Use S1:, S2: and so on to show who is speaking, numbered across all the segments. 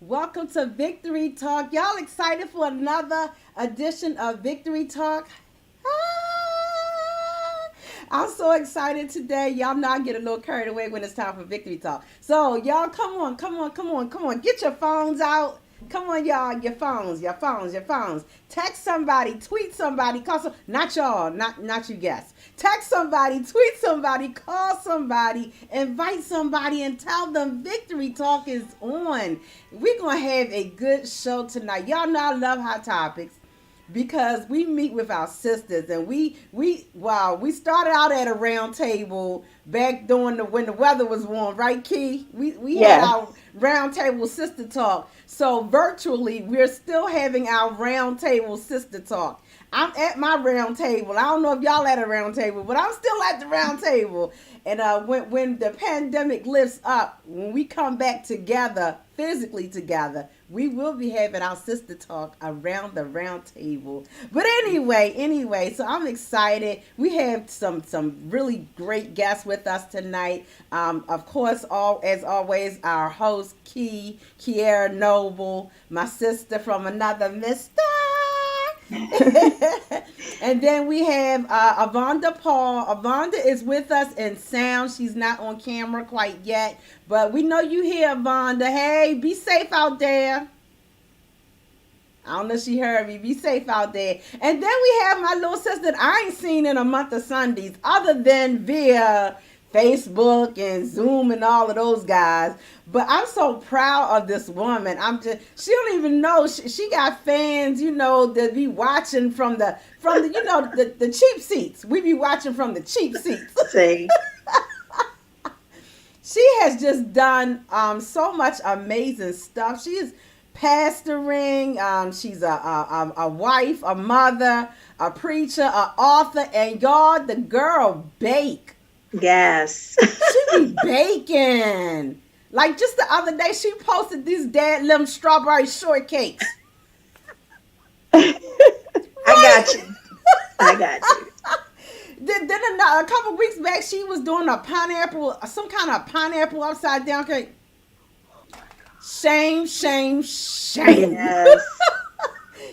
S1: Welcome to Victory Talk. Y'all excited for another edition of Victory Talk? Ah, I'm so excited today. Y'all know I get a little carried away when it's time for Victory Talk. So, y'all, come on. Get your phones out. Come on, y'all, your phones. Text somebody, tweet somebody, call some, not y'all, not you guests. Text somebody, tweet somebody, call somebody, invite somebody, and tell them Victory Talk is on. We're gonna have a good show tonight. Y'all know I love hot topics because we meet with our sisters, and we started out at a round table back during the when the weather was warm, right, Key? We had
S2: Yeah.
S1: our round table sister talk. So virtually we're still having our round table sister talk. I'm at my round table. I don't know if y'all at a round table, but I'm still at the round table. And when the pandemic lifts up, when we come back together, physically together, we will be having our sister talk around the round table. But anyway, so I'm excited. We have some really great guests with us tonight. Of course, all as always, our host Kiera Noble, my sister from another mister. And then we have Avonda Paul. Avonda is with us in sound. She's not on camera quite yet, but we know you here, Avonda. Hey, be safe out there. I don't know if she heard me. Be safe out there. And then we have my little sister that I ain't seen in a month of Sundays, other than via Facebook and Zoom and all of those guys. But I'm so proud of this woman. She don't even know she got fans, that be watching from the the cheap seats. We be watching from the cheap seats.
S2: See.
S1: She has just done so much amazing stuff. She is pastoring. She's a wife, a mother, a preacher, an author, and y'all, the girl bake.
S2: Yes.
S1: She be baking. Like just the other day, she posted these dad limb strawberry shortcakes.
S2: I
S1: Right.
S2: got you. I got you.
S1: Then a couple weeks back, she was doing a pineapple, some kind of pineapple upside down cake. Shame.
S2: Yes.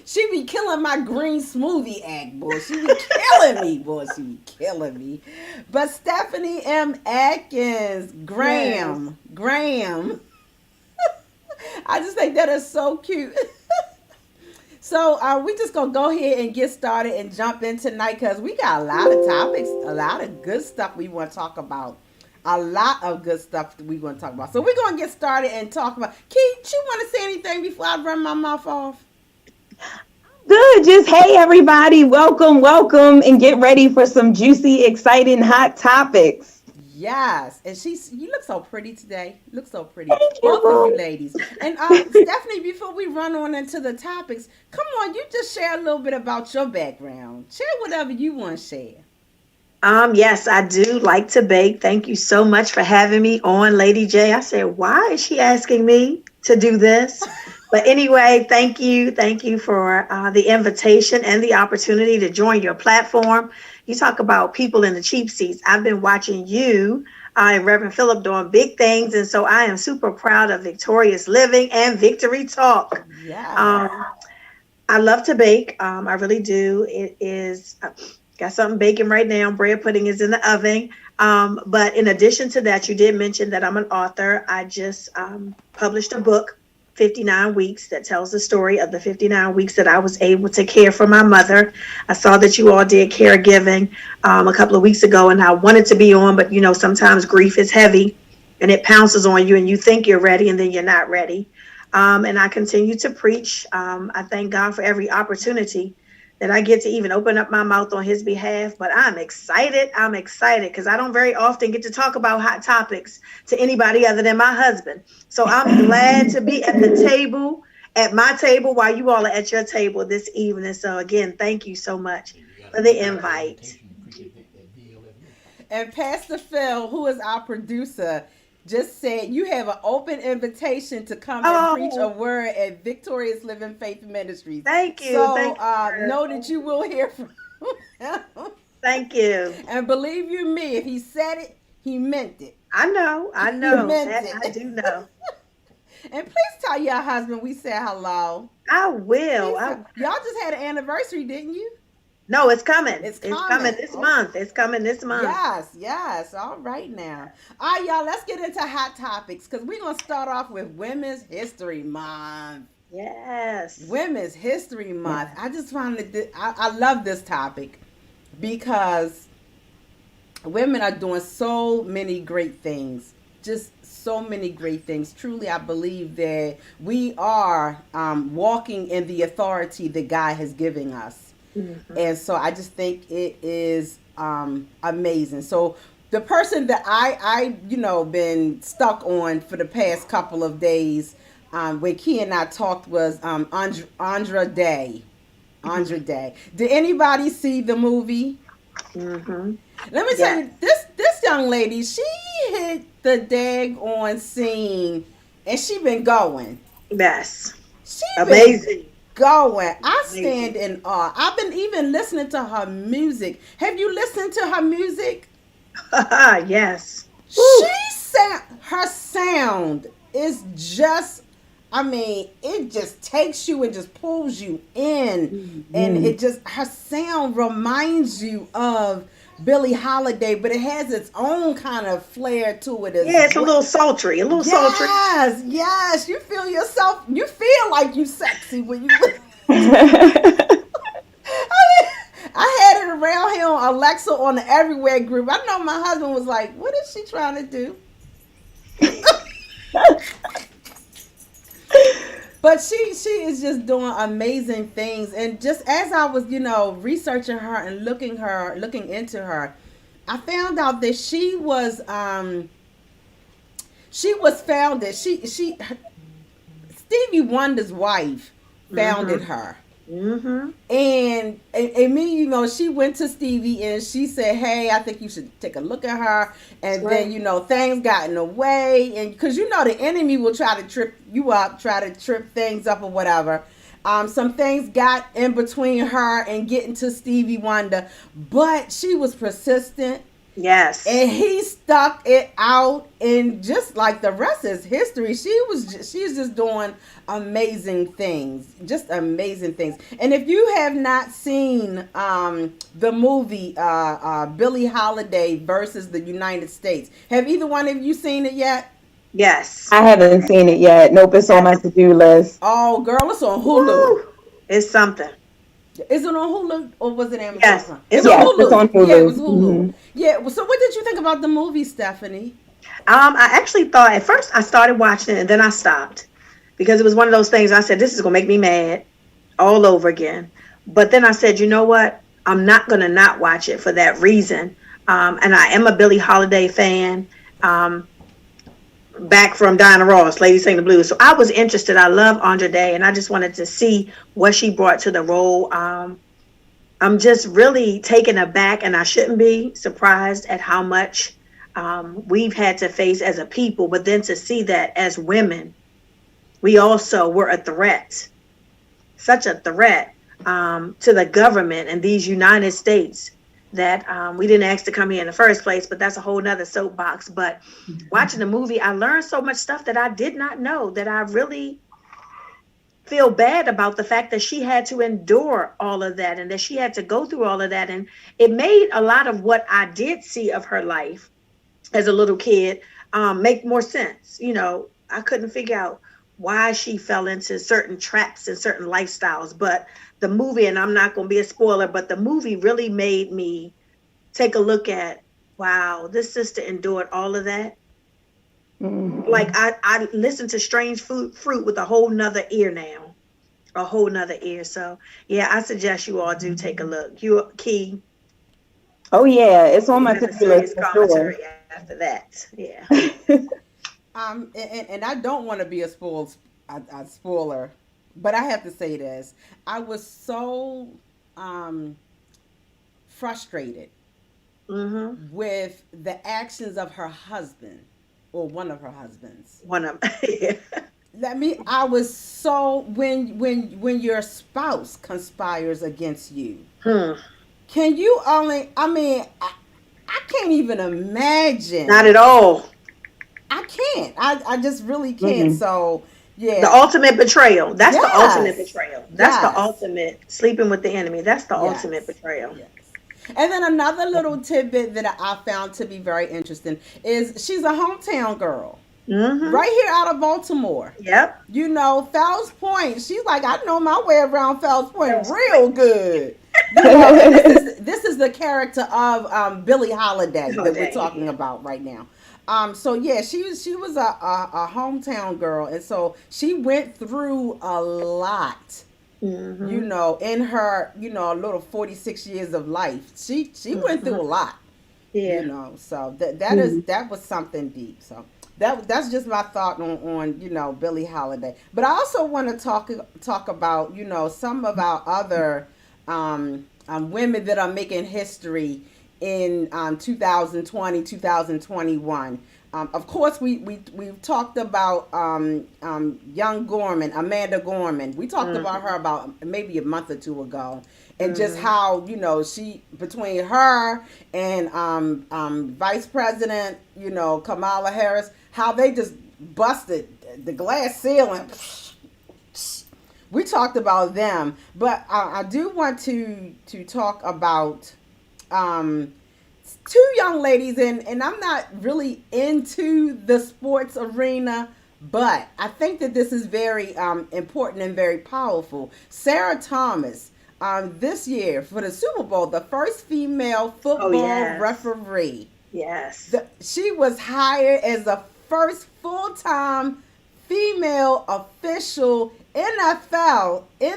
S1: She be killing my green smoothie act, boy. She be killing me, boy. She be killing me. But Stephanie M. Atkins,
S2: Yes.
S1: Graham. I just think that is so cute. So we just gonna go ahead and get started and jump in tonight because we got a lot of topics, a lot of good stuff we want to talk about. A lot of good stuff that we want to talk about. So we're gonna get started and talk about. Keith, you want to say anything before I run my mouth off?
S2: Good. Just hey everybody, welcome, and get ready for some juicy, exciting, hot topics.
S1: Yes, and you look so pretty today. You look so pretty,
S2: Thank
S1: both of you
S2: you.
S1: ladies. And Stephanie, before we run on into the topics, come on, you just share a little bit about your background. Share whatever you want to share.
S2: Yes, I do like to bake. Thank you so much for having me on, Lady J. I said, why is she asking me to do this? But anyway, thank you for the invitation and the opportunity to join your platform. You talk about people in the cheap seats. I've been watching you and Reverend Philip doing big things, and so I am super proud of Victorious Living and Victory Talk.
S1: Yes.
S2: Um, I love to bake. I really do. It is got something baking right now. Bread pudding is in the oven. But in addition to that, you did mention that I'm an author. I just published a book, 59 Weeks, that tells the story of the 59 weeks that I was able to care for my mother. I saw that you all did caregiving a couple of weeks ago, and I wanted to be on, but sometimes grief is heavy and it pounces on you, and you think you're ready, and then you're not ready. And I continue to preach. I thank God for every opportunity that I get to even open up my mouth on his behalf. But I'm excited. I'm excited because I don't very often get to talk about hot topics to anybody other than my husband. So I'm glad to be at the table, at my table, while you all are at your table this evening. So again, thank you so much for the invite.
S1: And Pastor Phil, who is our producer, just said you have an open invitation to come and preach a
S2: Oh,
S1: word at Victorious Living Faith Ministries.
S2: thank you.
S1: So
S2: Thank you, sir.
S1: know that you will hear from him.
S2: Thank you.
S1: And believe you me, if he said it, he meant it.
S2: I know. I
S1: He
S2: know
S1: meant
S2: that. I
S1: it.
S2: do know.
S1: And please tell your husband we said hello.
S2: I will.
S1: Please tell. Y'all just had an anniversary, didn't you?
S2: No, it's coming.
S1: It's
S2: It's coming
S1: coming.
S2: this
S1: Okay.
S2: month. It's coming this month.
S1: Yes, yes. All right now. All right, y'all, let's get into hot topics because we're going to start off with Women's History Month.
S2: Yes.
S1: Women's History Month. I just wanted to, I love this topic because women are doing so many great things. Just so many great things. Truly, I believe that we are walking in the authority that God has given us.
S2: Mm-hmm.
S1: And so I just think it is amazing. So the person that I been stuck on for the past couple of days when Key and I talked was Andra Day. Andra Day. Did anybody see the movie?
S2: Mm-hmm.
S1: Let me tell you, this young lady, she hit the dag on scene, and she been going.
S2: Yes.
S1: She
S2: Amazing.
S1: been going. I
S2: Amazing.
S1: stand in awe. I've been even listening to her music. Have you listened to her music?
S2: Yes.
S1: Her sound is just, I mean, it just takes you and just pulls you in.
S2: Mm-hmm.
S1: And it just, her sound reminds you of Billie Holiday, but it has its own kind of flair to it as
S2: Yeah, it's a
S1: well.
S2: little sultry. A little sultry.
S1: Yes, yes. You feel yourself, you feel like you sexy when you I had it around here on Alexa on the Everywhere group. I know my husband was like, what is she trying to do? But she is just doing amazing things. And just as I was, researching her and looking into her, I found out that she was founded. Stevie Wonder's wife founded her.
S2: Mm-hmm.
S1: And me, she went to Stevie and she said, hey, I think you should take a look at her. And then, things got in the way. And because, the enemy will try to trip you up, try to trip things up or whatever. Some things got in between her and getting to Stevie Wonder. But she was persistent.
S2: Yes.
S1: And he stuck it out, and just like the rest is history, she's just doing amazing things, just amazing things. And if you have not seen the movie Billie Holiday versus the United States, have either one of you seen it yet?
S2: Yes.
S3: I haven't seen it yet. Nope, it's on my to-do list.
S1: Oh, girl, it's on Hulu.
S2: Woo! It's something.
S1: Is it on Hulu or was it Amazon?
S2: Yes,
S1: It's
S2: on
S1: Hulu.
S3: It's on Hulu.
S1: Yeah, it was Hulu.
S3: Mm-hmm.
S1: Yeah. So, what did you think about the movie, Stephanie?
S2: I actually thought at first I started watching it and then I stopped because it was one of those things I said, this is going to make me mad all over again. But then I said, you know what? I'm not going to not watch it for that reason. And I am a Billie Holiday fan. Back from Diana Ross, Lady Sing the Blues. So I was interested. I love Andra Day, and I just wanted to see what she brought to the role. I'm just really taken aback, and I shouldn't be surprised at how much we've had to face as a people. But then to see that as women, we also were a threat, such a threat to the government and these United States that we didn't ask to come here in the first place, but that's a whole nother soapbox. But watching the movie, I learned so much stuff that I did not know, that I really feel bad about the fact that she had to endure all of that and that she had to go through all of that. And it made a lot of what I did see of her life as a little kid make more sense. I couldn't figure out why she fell into certain traps and certain lifestyles, but the movie, and I'm not going to be a spoiler, but the movie really made me take a look at, wow, this sister endured all of that. Mm-hmm. Like I listened to Strange Fruit with a whole nother ear now, a whole nother ear. So yeah, I suggest you all do take a look. You, Key.
S3: Oh yeah, it's on my to-do list for sure.
S2: After that, yeah.
S1: And I don't want to be a spoiler, but I have to say this. I was so frustrated with the actions of her husband, or one of her husbands.
S2: One of them. Yeah.
S1: I was so, when your spouse conspires against you, can you only, I can't even imagine.
S2: Not at all.
S1: I can't. I just really can't. Mm-hmm. So Yeah.
S2: The ultimate betrayal. That's the ultimate
S1: Yes.
S2: betrayal. That's the
S1: Yes.
S2: ultimate sleeping with the enemy. That's the ultimate
S1: Yes.
S2: betrayal.
S1: Yes. And then another little tidbit that I found to be very interesting is she's a hometown girl.
S2: Mm-hmm.
S1: Right here out of Baltimore.
S2: Yep.
S1: You know, Fells Point. She's like, I know my way around Fells Point
S2: Fells
S1: real good. You know, and this is the character of Billie Holiday that we're talking about right now. So yeah, she was a hometown girl, and so she went through a lot.
S2: Mm-hmm.
S1: You know, in her a little 46 years of life, she went through a lot.
S2: Yeah.
S1: You know, so that was something deep. So that's just my thought on Billie Holiday. But I also want to talk about some of our other women that are making history in 2020, 2021. Of course, we've talked about young Gorman, Amanda Gorman. We talked about her about maybe a month or two ago, and just how she, between her and Vice President Kamala Harris, how they just busted the glass ceiling. We talked about them, but I do want to talk about two young ladies, and I'm not really into the sports arena, but I think that this is very important and very powerful. Sarah Thomas, this year for the Super Bowl, the first female football referee.
S2: Yes.
S1: She was hired as the first full-time female official in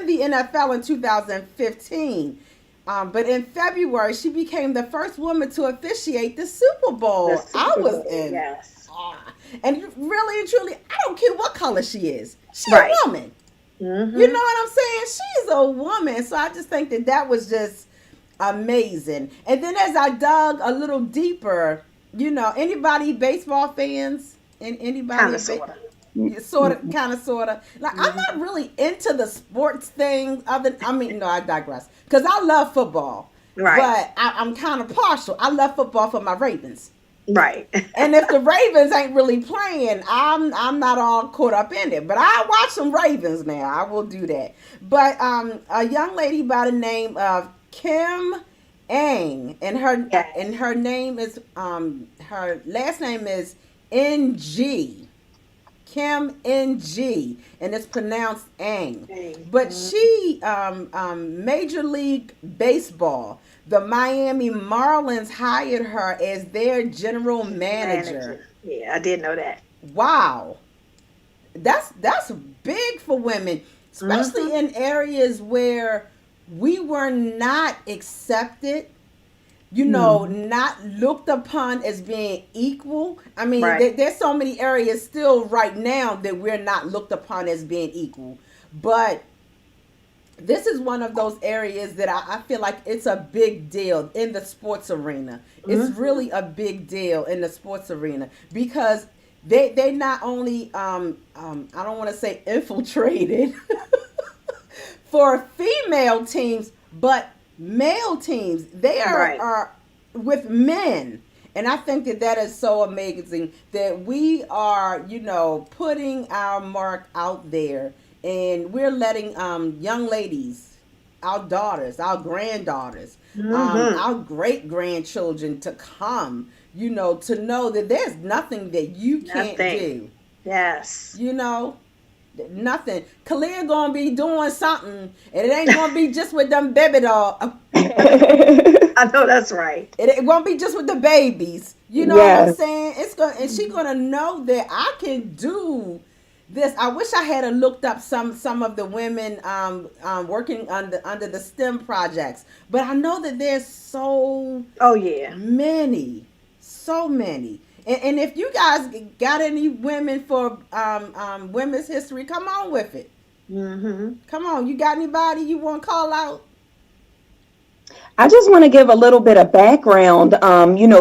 S1: the NFL in 2015. But in February, she became the first woman to officiate the Super Bowl. I was in.
S2: Yes.
S1: And really and truly, I don't care what color she is. She's
S2: right.
S1: a woman.
S2: Mm-hmm.
S1: You know what I'm saying? She's a woman. So I just think that was just amazing. And then as I dug a little deeper, anybody baseball fans? Anybody?
S2: Kind of, sort of.
S1: Kind of. Like, I'm not really into the sports thing. I digress. Because I love football.
S2: Right.
S1: But I'm kind of partial. I love football for my Ravens.
S2: Right.
S1: And if the Ravens ain't really playing, I'm not all caught up in it. But I watch some Ravens now. I will do that. But a young lady by the name of Kim Ng, and her name is her last name is NG. Kim Ng, and it's pronounced Ang. But she, Major League Baseball, the Miami Marlins hired her as their general manager.
S2: Yeah, I did know that.
S1: Wow, that's big for women, especially in areas where we were not accepted. Not looked upon as being equal. I mean, there's so many areas still right now that we're not looked upon as being equal. But this is one of those areas that I feel like it's a big deal in the sports arena. It's really a big deal in the sports arena because they not only, I don't want to say infiltrated for female teams, but male teams. They are with men, and I think that is so amazing that we are putting our mark out there, and we're letting young ladies, our daughters, our granddaughters, our great grandchildren to come, to know that there's nothing that you can't do.
S2: Yes.
S1: Nothing. Kalia gonna be doing something, and it ain't gonna be just with them baby doll.
S2: I know that's right.
S1: It won't be just with the babies. You know what I'm saying? It's gonna, and she gonna know that I can do this. I wish I had looked up some of the women working under the STEM projects, but I know that there's so many. And if you guys got any women for women's history, come on with it. Come on, you got anybody you want to call out?
S3: I just want to give a little bit of background,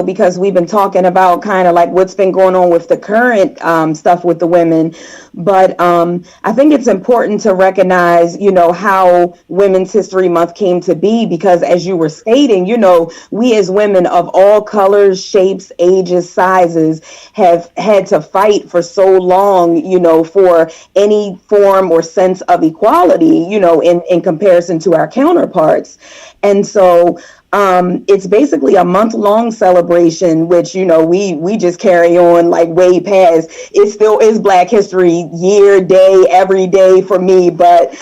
S3: because we've been talking about kind of like what's been going on with the current stuff with the women. But I think it's important to recognize, how Women's History Month came to be, because as you were stating, we as women of all colors, shapes, ages, sizes have had to fight for so long, for any form or sense of equality, in comparison to our counterparts. And so it's basically a month-long celebration, which, we just carry on like way past. It still is Black History year, day, every day for me. But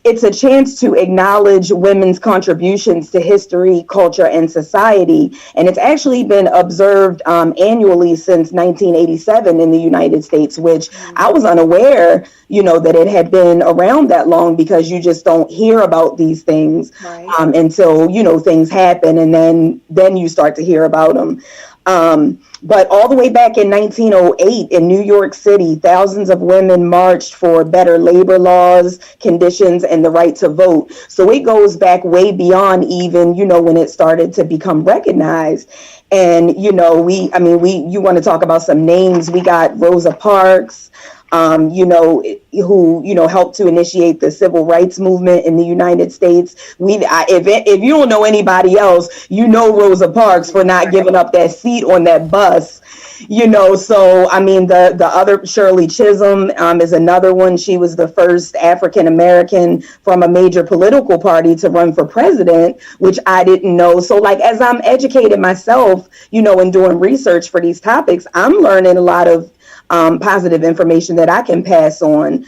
S3: it's a chance to acknowledge women's contributions to history, culture, and society. And it's actually been observed annually since 1987 in the United States, which I was unaware, that it had been around that long, because you just don't hear about these things until, things happen, and then you start to hear about them. But all the way back in 1908 in New York City, thousands of women marched for better labor laws, conditions, and the right to vote. So it goes back way beyond even, when it started to become recognized. And, you want to talk about some names. We got Rosa Parks, who helped to initiate the civil rights movement in the United States. If you don't know anybody else, Rosa Parks for not giving up that seat on that bus. So I mean, the other Shirley Chisholm is another one. She was the first African American from a major political party to run for president, which I didn't know. So like, as I'm educating myself, and doing research for these topics, I'm learning a lot of positive information that I can pass on.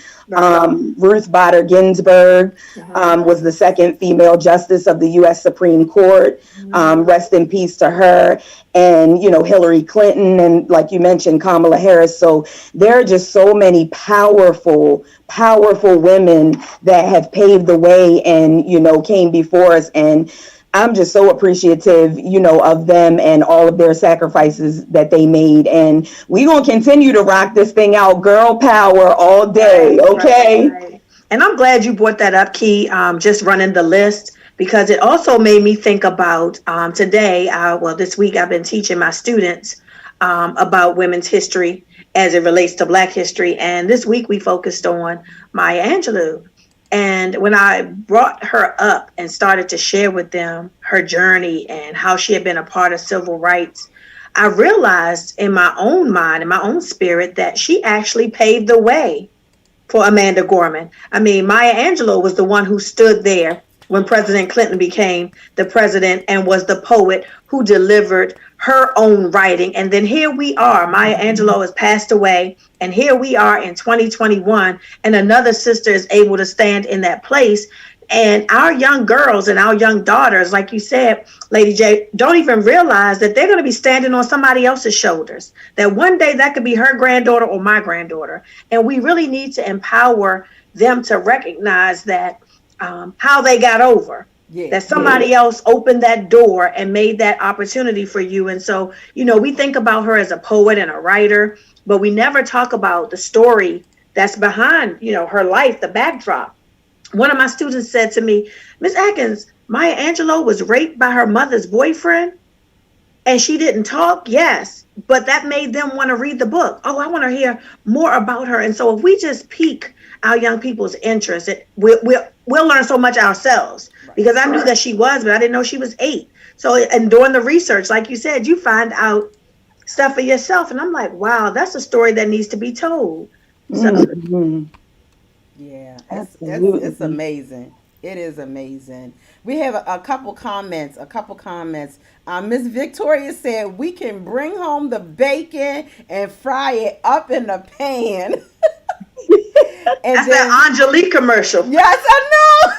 S3: Ruth Bader Ginsburg was the second female justice of the U.S. Supreme Court. Rest in peace to her. And, Hillary Clinton, and like you mentioned, Kamala Harris. So there are just so many powerful women that have paved the way and, came before us. And I'm just so appreciative, of them and all of their sacrifices that they made. And we're going to continue to rock this thing out. Girl power all day. Okay.
S2: Right. And I'm glad you brought that up, Key, just running the list, because it also made me think about today. This week I've been teaching my students about women's history as it relates to Black history. And this week we focused on Maya Angelou. And when I brought her up and started to share with them her journey and how she had been a part of civil rights, I realized in my own mind, in my own spirit, that she actually paved the way for Amanda Gorman. I mean, Maya Angelou was the one who stood there when President Clinton became the president and was the poet who delivered her own writing. And then here we are, Maya Angelou has passed away, and here we are in 2021, and another sister is able to stand in that place. And our young girls and our young daughters, like you said, Lady J, don't even realize that they're going to be standing on somebody else's shoulders, that one day that could be her granddaughter or my granddaughter. And we really need to empower them to recognize that how they got over. That somebody else opened that door and made that opportunity for you. And so, we think about her as a poet and a writer, but we never talk about the story that's behind, her life, the backdrop. One of my students said to me, Miss Atkins, Maya Angelou was raped by her mother's boyfriend and she didn't talk. Yes, but that made them want to read the book. Oh, I want to hear more about her. And so if we just pique our young people's interest, we'll learn so much ourselves. Because I knew that she was, but I didn't know she was 8. So, and doing the research, like you said, you find out stuff for yourself. And I'm like, wow, that's a story that needs to be told. So,
S1: yeah, it's amazing. It is amazing. We have a couple comments. Miss Victoria said, we can bring home the bacon and fry it up in the pan. And
S2: that's that Angelique commercial.
S1: Yes, I know.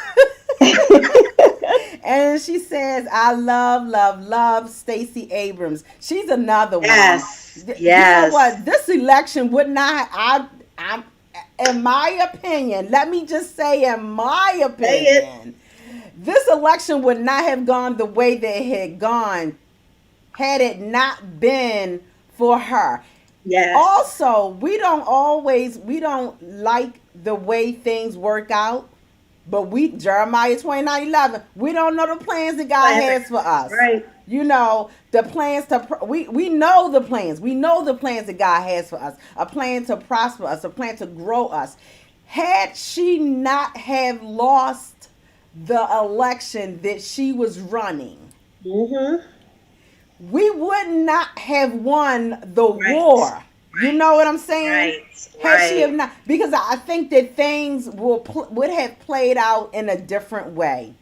S1: And she says, I love Stacey Abrams. She's another one.
S2: Yes.
S1: You know what? This election would not, in my opinion, let me just say, in my opinion, this election would not have gone the way that it had gone had it not been for her.
S2: Yes.
S1: Also, we don't like the way things work out, But Jeremiah 29:11, we don't know the plans that God has for us.
S2: Right.
S1: You know, the plans we know the plans. We know the plans that God has for us. A plan to prosper us, a plan to grow us. Had she not have lost the election that she was running, we would not have won the war. You know what I'm saying? Had she have not, because I think that things would have played out in a different way.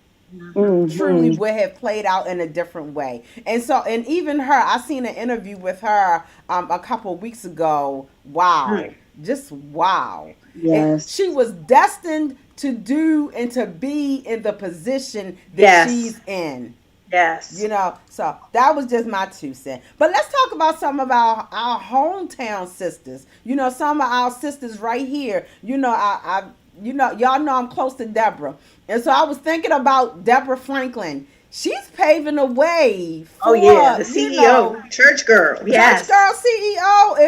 S1: Truly would have played out in a different way. And so, and even her, I seen an interview with her a couple of weeks ago. Wow. Just wow.
S3: Yes.
S1: And she was destined to do and to be in the position that she's in.
S2: Yes.
S1: You know, so that was just my 2 cents. But let's talk about some of our hometown sisters. You know, some of our sisters right here. You know, y'all know I'm close to Deborah. And so I was thinking about Deborah Franklin. She's paving the way for,
S2: the CEO, church girl. Yes.
S1: Church girl CEO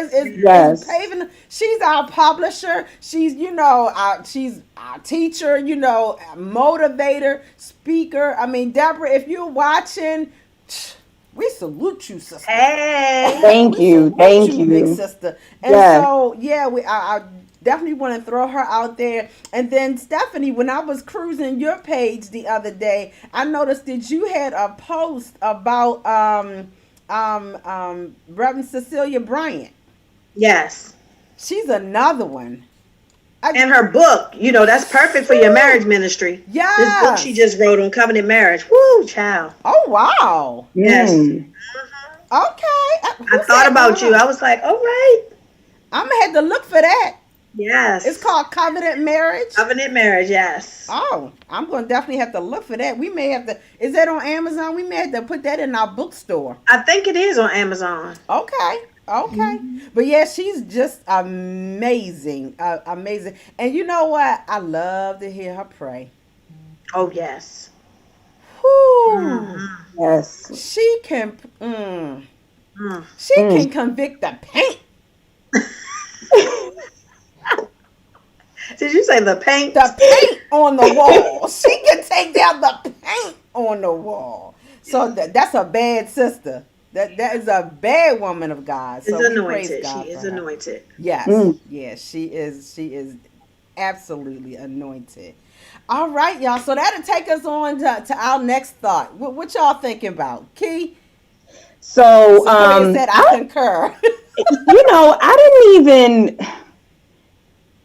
S1: is paving. She's our publisher. She's, she's our teacher, motivator, speaker. I mean, Deborah, if you're watching, we salute you, sister.
S2: Hey.
S3: Thank you,
S1: big sister. And so, I definitely want to throw her out there. And then Stephanie, when I was cruising your page the other day, I noticed that you had a post about Reverend Cecilia Bryant.
S2: Yes.
S1: She's another one.
S2: And her book, that's perfect for your marriage ministry.
S1: Yeah.
S2: This book she just wrote on covenant marriage. Woo, child.
S1: Oh, wow.
S2: Yes.
S1: Okay.
S2: I thought about you. I was like, all right.
S1: I'm going to have to look for that.
S2: Yes.
S1: It's called Covenant Marriage?
S2: Covenant Marriage, yes.
S1: Oh, I'm going to definitely have to look for that. We may have to, is that on Amazon? We may have to put that in our bookstore.
S2: I think it is on Amazon.
S1: Okay. But yeah, she's just amazing. Amazing. And you know what? I love to hear her pray.
S2: Oh, yes.
S1: Whew.
S3: Yes.
S1: She can, she can convict the paint.
S2: Did you say the paint?
S1: The paint on the wall. She can take down the paint on the wall. So that's a bad sister. That is a bad woman of God. So
S2: She's anointed. She is anointed.
S1: Yes. Yes, she is. She is absolutely anointed. All right, y'all. So that'll take us on to our next thought. What y'all thinking about? Key?
S3: So
S1: said I concur.
S3: I didn't even...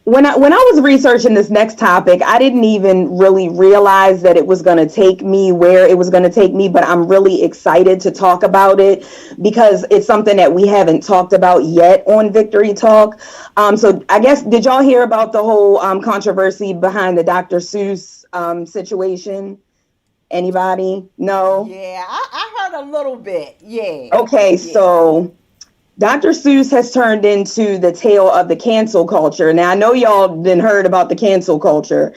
S3: When I was researching this next topic, I didn't even really realize that it was going to take me where it was going to take me, but I'm really excited to talk about it because it's something that we haven't talked about yet on Victory Talk. So I guess, did y'all hear about the whole controversy behind the Dr. Seuss situation? Anybody? No?
S1: Yeah, I heard a little bit. Yeah.
S3: Okay, so... Dr. Seuss has turned into the tale of the cancel culture. Now, I know y'all didn't heard about the cancel culture.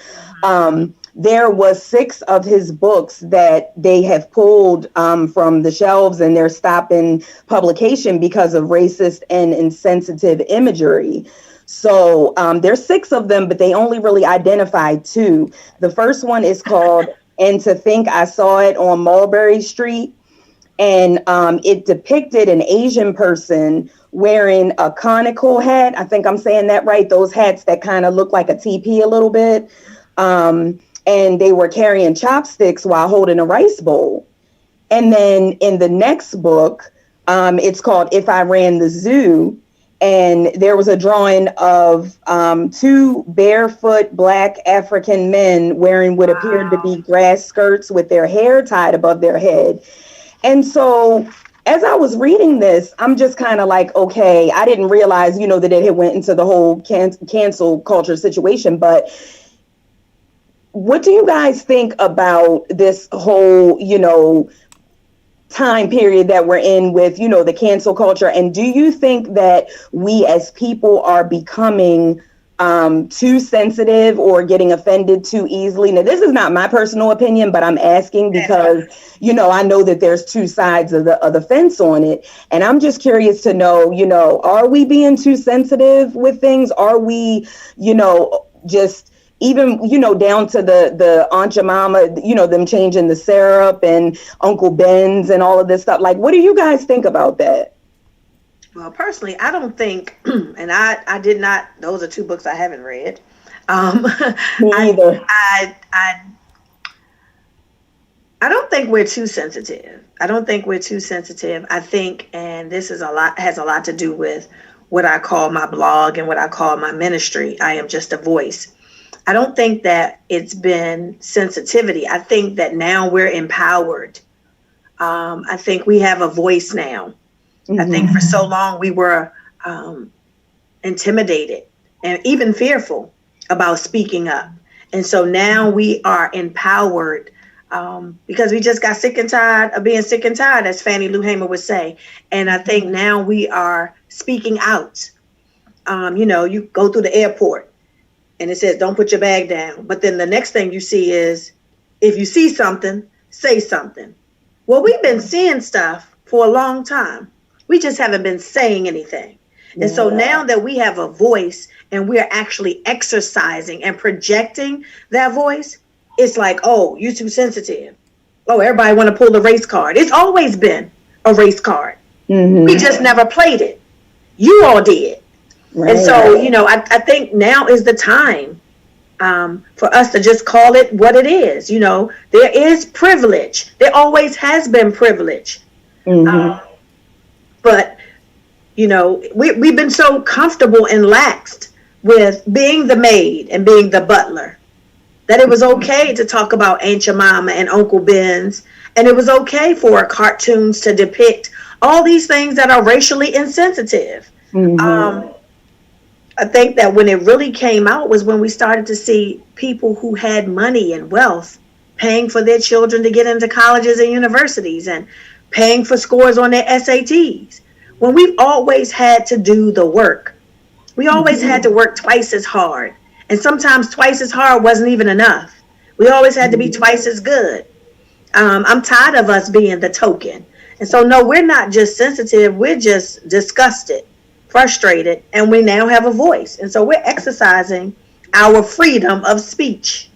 S3: There was 6 of his books that they have pulled from the shelves, and they're stopping publication because of racist and insensitive imagery. So there's 6 of them, but they only really identified 2. The first one is called And to Think I Saw It on Mulberry Street. And it depicted an Asian person wearing a conical hat. I think I'm saying that right. Those hats that kind of look like a teepee a little bit. And they were carrying chopsticks while holding a rice bowl. And then in the next book, it's called If I Ran the Zoo. And there was a drawing of 2 barefoot Black African men wearing what appeared to be grass skirts with their hair tied above their head. And so as I was reading this, I'm just kind of like, okay, I didn't realize, that it had went into the whole cancel culture situation. But what do you guys think about this whole, time period that we're in with, the cancel culture? And do you think that we as people are becoming too sensitive or getting offended too easily? Now, this is not my personal opinion, but I'm asking because, I know that there's 2 sides of the fence on it. And I'm just curious to know, are we being too sensitive with things? Are we, just even, down to the Aunt Jemima, them changing the syrup and Uncle Ben's and all of this stuff. Like, what do you guys think about that?
S2: Well, personally, I don't think, and I did not. Those are two books I haven't read.
S3: Me either.
S2: I don't think we're too sensitive. I don't think we're too sensitive. I think, and this is has a lot to do with what I call my blog and what I call my ministry. I am just a voice. I don't think that it's been sensitivity. I think that now we're empowered. I think we have a voice now. I think for so long we were intimidated and even fearful about speaking up. And so now we are empowered because we just got sick and tired of being sick and tired, as Fannie Lou Hamer would say. And I think now we are speaking out. You go through the airport and it says, don't put your bag down. But then the next thing you see is, if you see something, say something. Well, we've been seeing stuff for a long time. We just haven't been saying anything. And so now that we have a voice and we're actually exercising and projecting that voice, it's like, oh, you're too sensitive. Oh, everybody want to pull the race card. It's always been a race card. We just never played it. You all did. Right. And so, I think now is the time for us to just call it what it is. There is privilege. There always has been privilege. But, we've been so comfortable and laxed with being the maid and being the butler that it was okay to talk about Aunt Jemima and Uncle Ben's. And it was okay for cartoons to depict all these things that are racially insensitive. I think that when it really came out was when we started to see people who had money and wealth paying for their children to get into colleges and universities and paying for scores on their SATs. When we've always had to do the work. We always had to work twice as hard. And sometimes twice as hard wasn't even enough. We always had to be twice as good. I'm tired of us being the token. And so, no, we're not just sensitive. We're just disgusted, frustrated, and we now have a voice. And so we're exercising our freedom of speech.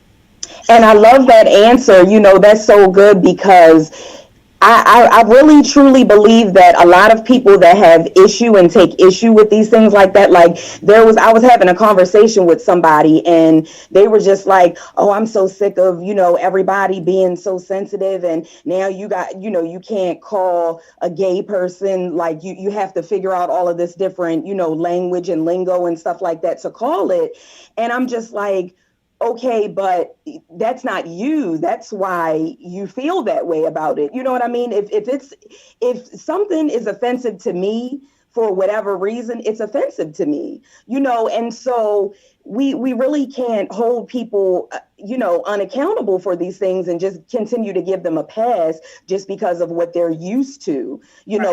S3: And I love that answer. That's so good because I really truly believe that a lot of people that have issue and take issue with these things like that, like I was having a conversation with somebody and they were just like, oh, I'm so sick of, everybody being so sensitive. And now you got, you can't call a gay person, like you have to figure out all of this different, language and lingo and stuff like that to call it. And I'm just like, okay, but that's not you. That's why you feel that way about it. You know what I mean? If something is offensive to me for whatever reason, it's offensive to me, and so we really can't hold people, unaccountable for these things and just continue to give them a pass just because of what they're used to.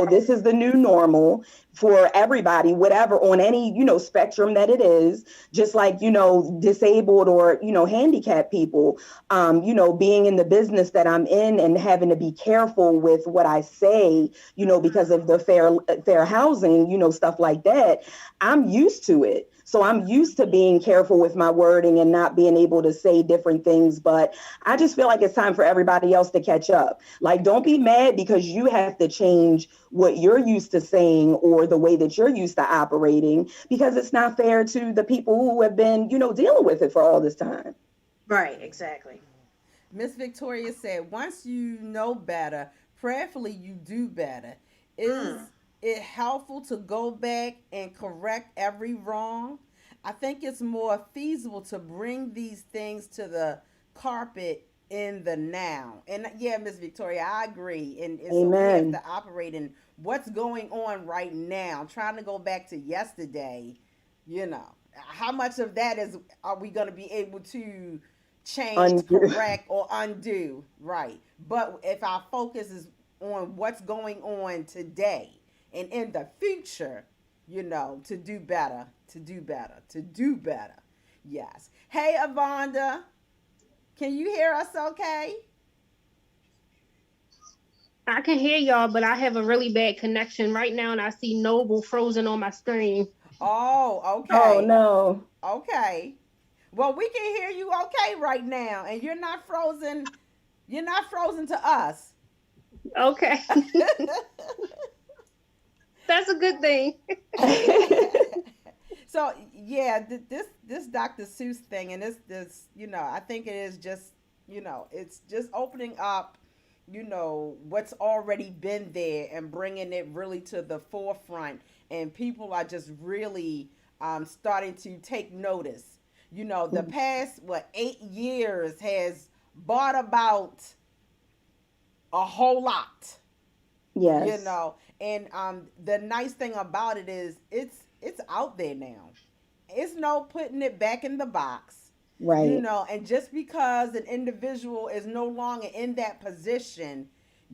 S3: This is the new normal for everybody, whatever, on any, spectrum that it is, just like, disabled or, handicapped people, being in the business that I'm in and having to be careful with what I say, because of the fair housing, stuff like that. I'm used to it. So I'm used to being careful with my wording and not being able to say different things. But I just feel like it's time for everybody else to catch up. Like, don't be mad because you have to change what you're used to saying or the way that you're used to operating, because it's not fair to the people who have been, dealing with it for all this time.
S2: Right, exactly.
S1: Miss Victoria said, once you know better, prayerfully you do better. Is it helpful to go back and correct every wrong? I think it's more feasible to bring these things to the carpet in the now. And yeah, Miss Victoria, I agree. And so we have to operate in what's going on right now. Trying to go back to yesterday, how much of that are we going to be able to change, correct, or undo? Right. But if our focus is on what's going on today and in the future, to do better, to do better, to do better. Yes. Hey, Avonda, can you hear us okay?
S4: I can hear y'all, but I have a really bad connection right now, and I see Noble frozen on my screen.
S1: Oh, okay.
S3: Oh, no.
S1: Okay. Well, we can hear you okay right now, and you're not frozen. You're not frozen to us.
S4: Okay, that's a good thing.
S1: So yeah, this Dr. Seuss thing, and this I think it is just it's just opening up what's already been there and bringing it really to the forefront, and people are just really starting to take notice. The past 8 years has brought about a whole lot.
S3: Yes.
S1: And the nice thing about it is it's out there now. It's no putting it back in the box.
S3: Right.
S1: And just because an individual is no longer in that position,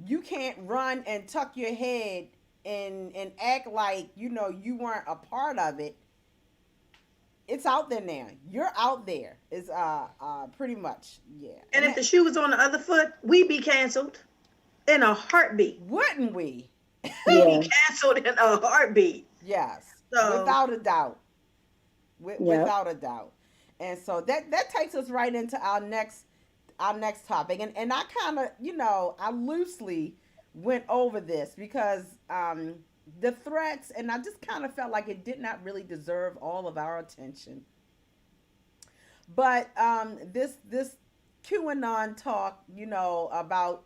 S1: you can't run and tuck your head and act like you weren't a part of it. It's out there now. You're out there. Is pretty much, yeah.
S2: And if the shoe was on the other foot, we'd be canceled in a heartbeat.
S1: Wouldn't we?
S2: We'd
S3: Yeah.
S2: be canceled in a heartbeat.
S1: Yes,
S2: So
S1: without a doubt.
S3: Yep.
S1: Without a doubt. And so that takes us right into our next topic. And I kind of, I loosely went over this because the threats, and I just kind of felt like it did not really deserve all of our attention. But this QAnon talk, about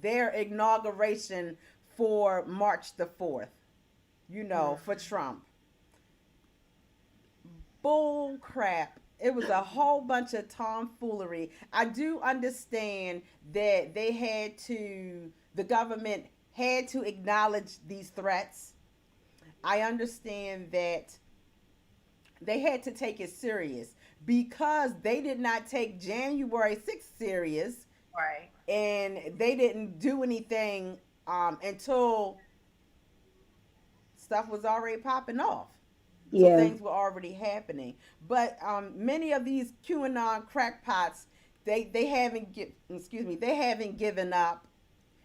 S1: their inauguration for March the 4th, for Trump. Bull crap. It was a whole bunch of tomfoolery. I do understand that the government had to acknowledge these threats. I understand that they had to take it serious because they did not take January 6th serious,
S2: right.
S1: and they didn't do anything until stuff was already popping off. So
S3: Yeah.
S1: things were already happening. But many of these QAnon crackpots, they haven't given up.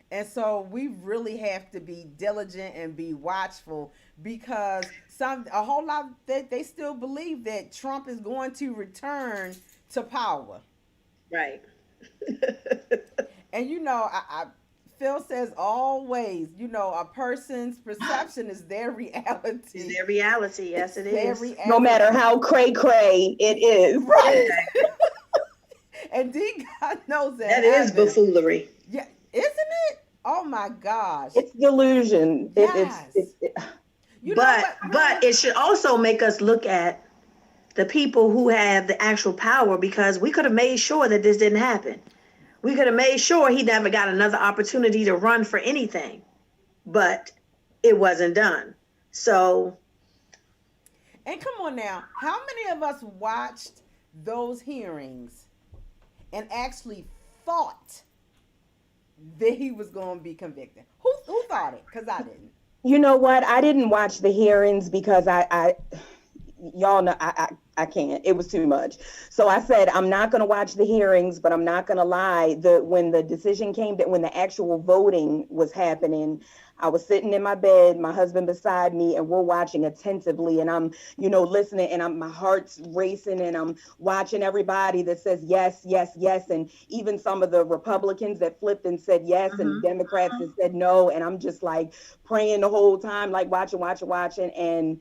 S1: And so we really have to be diligent and be watchful because a whole lot they still believe that Trump is going to return to power.
S2: Right.
S1: And Phil says always, a person's perception is their reality.
S2: It's their reality. Yes, it
S1: Their
S2: is.
S1: reality.
S3: No matter how cray it is.
S1: Right. And D God knows that.
S2: That is buffoonery.
S1: Yeah, isn't it? Oh my gosh.
S3: It's delusion.
S1: Yes.
S2: But it should also make us look at the people who have the actual power, because we could have made sure that this didn't happen. We could have made sure he never got another opportunity to run for anything, but it wasn't done. So,
S1: and come on now, how many of us watched those hearings and actually thought that he was going to be convicted? Who thought it? Because I didn't.
S3: You know what? I didn't watch the hearings because I y'all know I can't. It was too much. So I said I'm not going to watch the hearings, but I'm not going to lie. When the decision came, that when the actual voting was happening, I was sitting in my bed, my husband beside me, and we're watching attentively, and I'm listening, and my heart's racing, and I'm watching everybody that says yes, yes, yes, and even some of the Republicans that flipped and said yes, and Democrats that said no, and I'm just like praying the whole time, like watching, and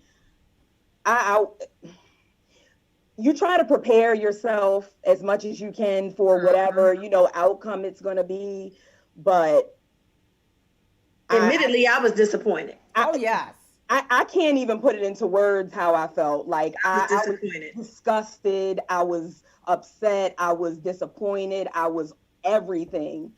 S3: you try to prepare yourself as much as you can for whatever, outcome it's going to be. But
S2: admittedly, I was disappointed.
S1: Yes.
S3: I can't even put it into words how I felt. Like
S2: I was disappointed.
S3: I was disgusted. I was upset. I was disappointed. I was everything,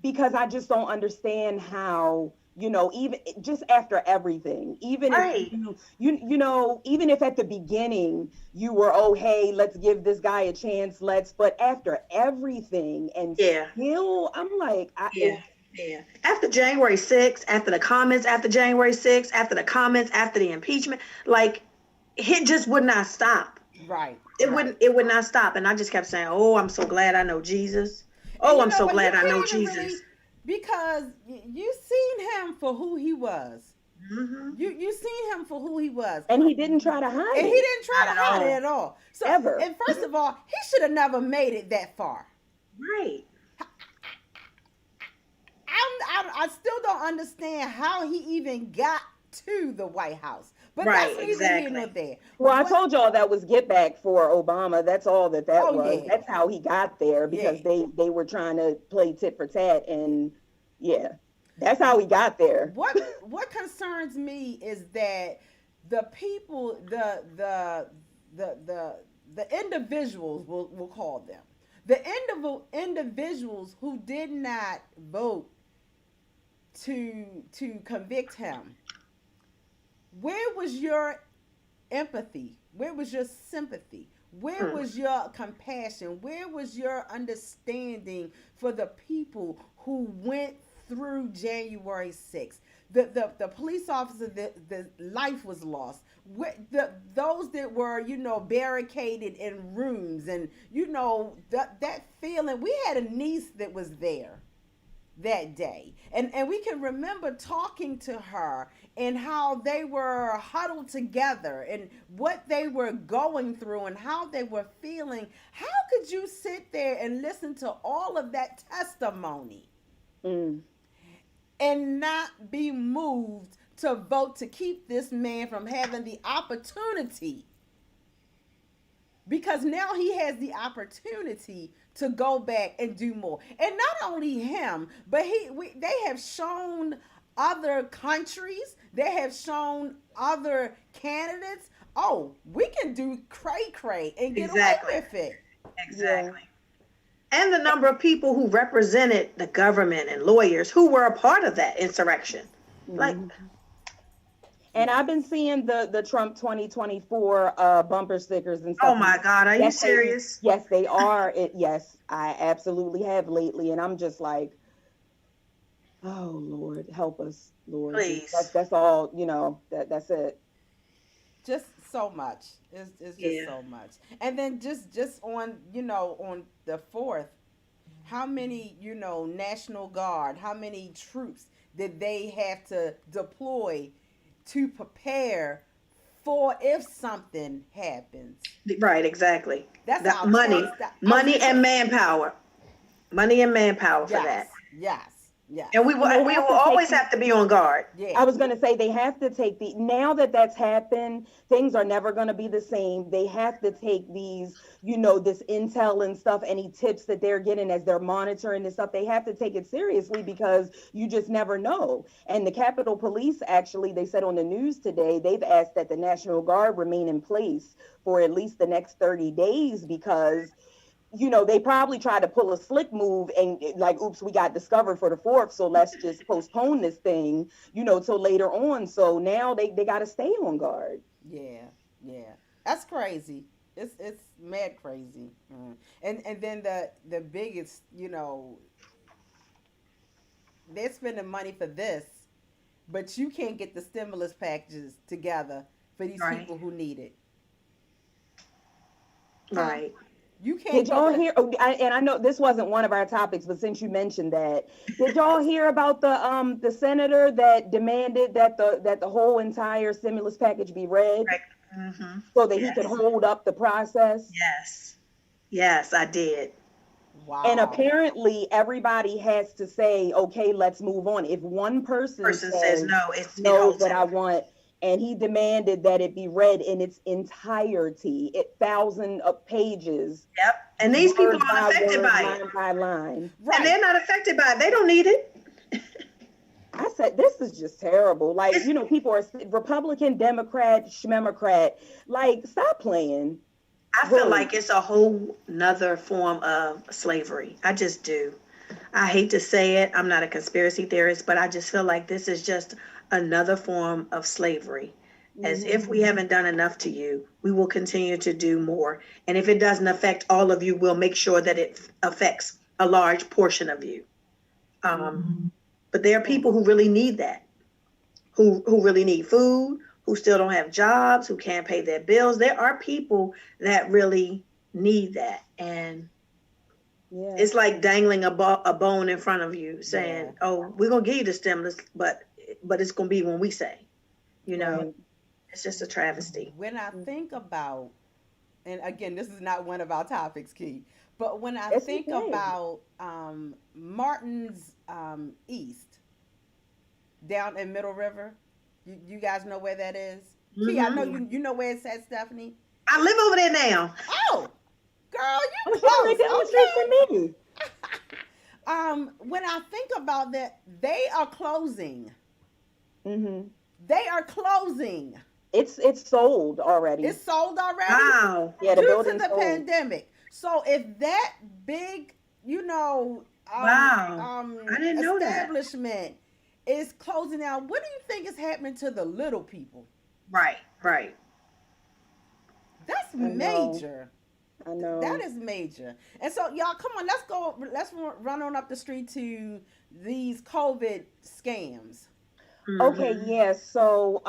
S3: because I just don't understand how, even just after everything, even
S2: right.
S3: if even if at the beginning you were, oh, hey, let's give this guy a chance, but after everything, and still, I'm like,
S2: Yeah. After January 6th, after the comments after January 6th, after the comments after the impeachment, like, it just would not stop.
S1: Right.
S2: It would not stop. And I just kept saying, oh, I'm so glad I know Jesus. Oh, I'm so glad I know Jesus.
S1: Because you seen him for who he was.
S2: Mm-hmm.
S1: You seen him for who he was.
S3: And he didn't try to hide
S1: And he
S3: it
S1: didn't try
S2: Not
S1: to
S2: at
S1: hide it
S2: all.
S1: at all. So,
S3: ever.
S1: and first of all, he should have never made it that far.
S2: Right.
S1: I still don't understand how he even got to the White House. But that's
S2: Right.
S1: neither here nor
S2: Exactly.
S1: there.
S3: Well, I
S1: What?
S3: told y'all that was get back for Obama. That's all that
S1: Oh
S3: was.
S1: yeah,
S3: That's how he got there
S1: yeah.
S3: because they were trying to play tit for tat, and yeah, that's how he got there.
S1: What concerns me is that the people, the individuals, we'll call them, the individuals who did not vote to convict him. Where was your empathy? Where was your sympathy? Where
S2: Hmm.
S1: was your compassion? Where was your understanding for the people who went through January 6th? The police officer, the life was lost. Those that were, barricaded in rooms, and, that feeling. We had a niece that was there that day, and we can remember talking to her and how they were huddled together and what they were going through and how they were feeling. How could you sit there and listen to all of that testimony
S3: Mm.
S1: and not be moved to vote to keep this man from having the opportunity? Because now he has the opportunity to go back and do more. And not only him, but they have shown other countries, they have shown other candidates, oh, we can do cray cray and get away
S2: Exactly.
S1: with it.
S3: Yeah.
S2: Exactly. And the number of people who represented the government and lawyers who were a part of that insurrection. Like,
S3: Mhm. And I've been seeing the Trump 2024 bumper stickers and
S2: oh
S3: stuff.
S2: my God, are you
S3: Yes,
S2: serious?
S3: yes, they are. Yes, I absolutely have lately, and I'm just like, oh Lord, help us, Lord.
S2: Please.
S3: That's all. That's it.
S1: Just so much. It's just
S2: Yeah.
S1: so much. And then just on, on the 4th, how many, National Guard, how many troops did they have to deploy to prepare for if something happens?
S2: Right, exactly.
S1: That's
S2: That
S1: our
S2: money,
S1: first. I was
S2: money
S1: gonna
S2: and
S1: say,
S2: manpower. Money and manpower for that.
S1: yes.
S2: And we
S3: And they
S2: will we
S3: have
S2: will
S3: to take
S2: always have to be on guard.
S3: I
S1: Yeah,
S3: was going to say they have to take now that that's happened, things are never going to be the same. They have to take these, this intel and stuff, any tips that they're getting as they're monitoring this stuff. They have to take it seriously because you just never know. And the Capitol Police, actually, they said on the news today, they've asked that the National Guard remain in place for at least the next 30 days because they probably try to pull a slick move and like, oops, we got discovered for the 4th. So let's just postpone this thing, till later on. So now they got to stay on guard.
S1: yeah. That's crazy. It's mad crazy. And then the biggest, they're spending money for this, but you can't get the stimulus packages together for these
S2: Right.
S1: people who need it. Huh?
S2: Right.
S1: You can't
S3: Did
S1: get
S3: y'all
S1: the
S3: hear? And I know this wasn't one of our topics, but since you mentioned that, did y'all hear about the senator that demanded that the whole entire stimulus package be read
S2: Right. Mm-hmm.
S3: so that he could
S2: Yes.
S3: hold up the process?
S2: Yes. Yes, I did.
S3: And
S1: wow.
S3: apparently, everybody has to say, okay, let's move on. If one person
S2: Person says
S3: says,
S2: no, it
S3: no,
S2: holds
S3: that
S2: it.
S3: I want, and he demanded that it be read in its entirety, 1,000 of pages,
S2: Yep. And these people
S3: word
S2: aren't
S3: by
S2: affected
S3: word,
S2: by it.
S3: line by line.
S2: And
S1: Right.
S2: they're not affected by it. They don't need it.
S3: I said, this is just terrible. Like,
S2: It's,
S3: people are Republican, Democrat, Schmemocrat. Like, stop playing.
S2: I feel
S3: Really.
S2: like it's a whole nother form of slavery. I just do. I hate to say it. I'm not a conspiracy theorist, but I just feel like this is just another form of slavery. As if we haven't done enough to you, we will continue to do more. And if it doesn't affect all of you, we'll make sure that it affects a large portion of you. But there are people who really need that, who really need food, who still don't have jobs, who can't pay their bills. There are people that really need that. And
S3: Yeah.
S2: it's like dangling a bone in front of you saying,
S1: Yeah.
S2: oh, we're going to give you the stimulus, but it's going to be when we say. You know,
S3: Right.
S2: it's just a travesty.
S1: When I think about, and again, this is not one of our topics, Key, but when I
S3: It's
S1: think
S3: okay.
S1: about Martin's East down in Middle River, you guys know where that is? Key, I know
S2: Hmm.
S1: you know where it's at, Stephanie.
S2: I live over there now.
S1: Oh, girl, you
S3: Oh, she's right
S1: close,
S3: down the street from me.
S1: okay? When I think about that, they are closing.
S3: Hmm.
S1: They are closing.
S3: It's sold already.
S1: It's sold already
S2: Wow.
S3: Yeah, the
S1: due to
S3: building's
S1: the
S3: sold.
S1: pandemic. So if that big,
S2: Wow. I didn't know that.
S1: establishment is closing down, what do you think is happening to the little people?
S2: Right, right.
S1: That's
S3: I know.
S1: major.
S3: I
S1: That
S3: know.
S1: is major. And so, y'all, come on, let's go. Let's run on up the street to these COVID scams.
S3: Okay,
S2: Hmm.
S3: yeah. So,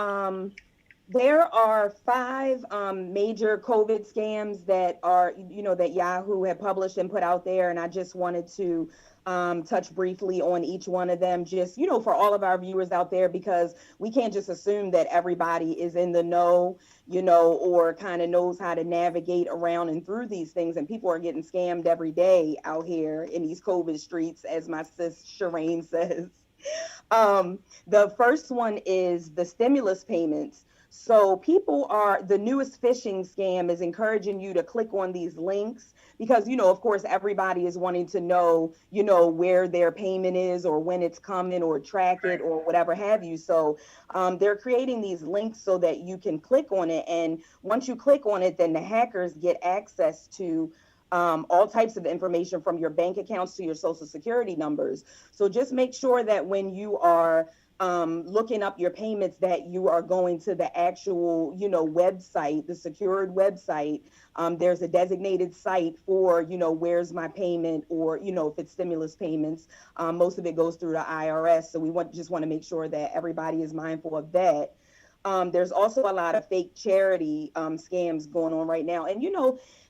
S3: there are five major COVID scams that are, that Yahoo had published and put out there, and I just wanted to touch briefly on each one of them, just, for all of our viewers out there, because we can't just assume that everybody is in the know, or kind of knows how to navigate around and through these things, and people are getting scammed every day out here in these COVID streets, as my sis Shireen says. The first one is the stimulus payments. So people are the newest phishing scam is encouraging you to click on these links because of course everybody is wanting to know, where their payment is or when it's coming or track it
S2: Right.
S3: or whatever have you. So they're creating these links so that you can click on it, and once you click on it, then the hackers get access to all types of information from your bank accounts to your social security numbers. So just make sure that when you are looking up your payments, that you are going to the actual, website, the secured website. There's a designated site for, where's my payment, or, if it's stimulus payments. Most of it goes through the IRS. So we just want to make sure that everybody is mindful of that. There's also a lot of fake charity scams going on right now. And,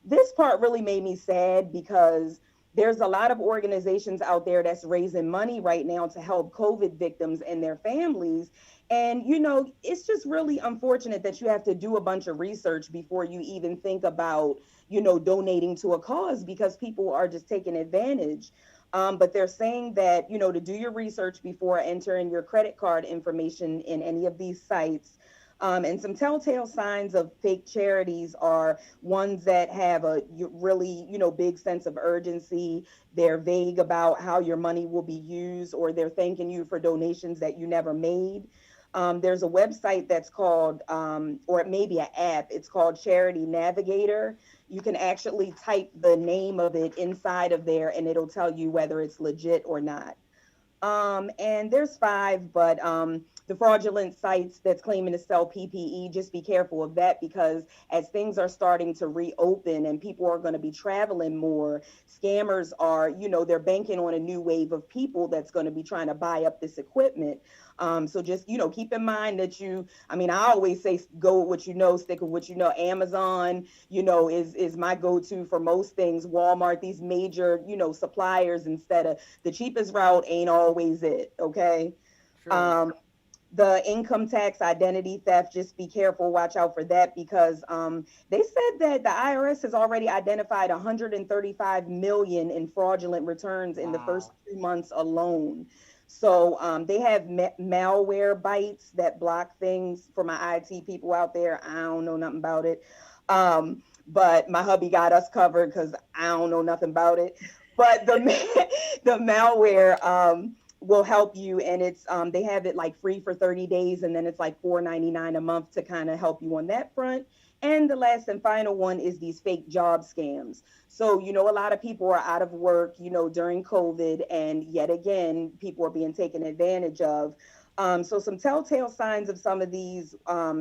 S3: this part really made me sad because there's a lot of organizations out there that's raising money right now to help COVID victims and their families. And, it's just really unfortunate that you have to do a bunch of research before you even think about, donating to a cause because people are just taking advantage. But they're saying that, to do your research before entering your credit card information in any of these sites. And some telltale signs of fake charities are ones that have a really, big sense of urgency. They're vague about how your money will be used, or they're thanking you for donations that you never made. There's a website that's called, or it may be an app, it's called Charity Navigator. You can actually type the name of it inside of there and it'll tell you whether it's legit or not. And there's five, but the fraudulent sites that's claiming to sell PPE, just be careful of that because as things are starting to reopen and people are going to be traveling more, scammers are, they're banking on a new wave of people that's going to be trying to buy up this equipment. So just, keep in mind that I mean, I always say go with what you know, stick with what you know. Amazon, is my go-to for most things. Walmart, these major, suppliers, instead of the cheapest route ain't always it. Okay.
S1: True.
S3: Um, the income tax identity theft, just be careful, watch out for that because they said that the IRS has already identified 135 million in fraudulent returns in the first
S1: Wow.
S3: 2 months alone. So they have malware bites that block things. For my IT people out there, I don't know nothing about it. But my hubby got us covered because I don't know nothing about it. But the malware will help you, and it's they have it like free for 30 days, and then it's like $4.99 a month to kind of help you on that front. And the last and final one is these fake job scams. So, a lot of people are out of work, during COVID, and yet again, people are being taken advantage of. So some telltale signs of some of these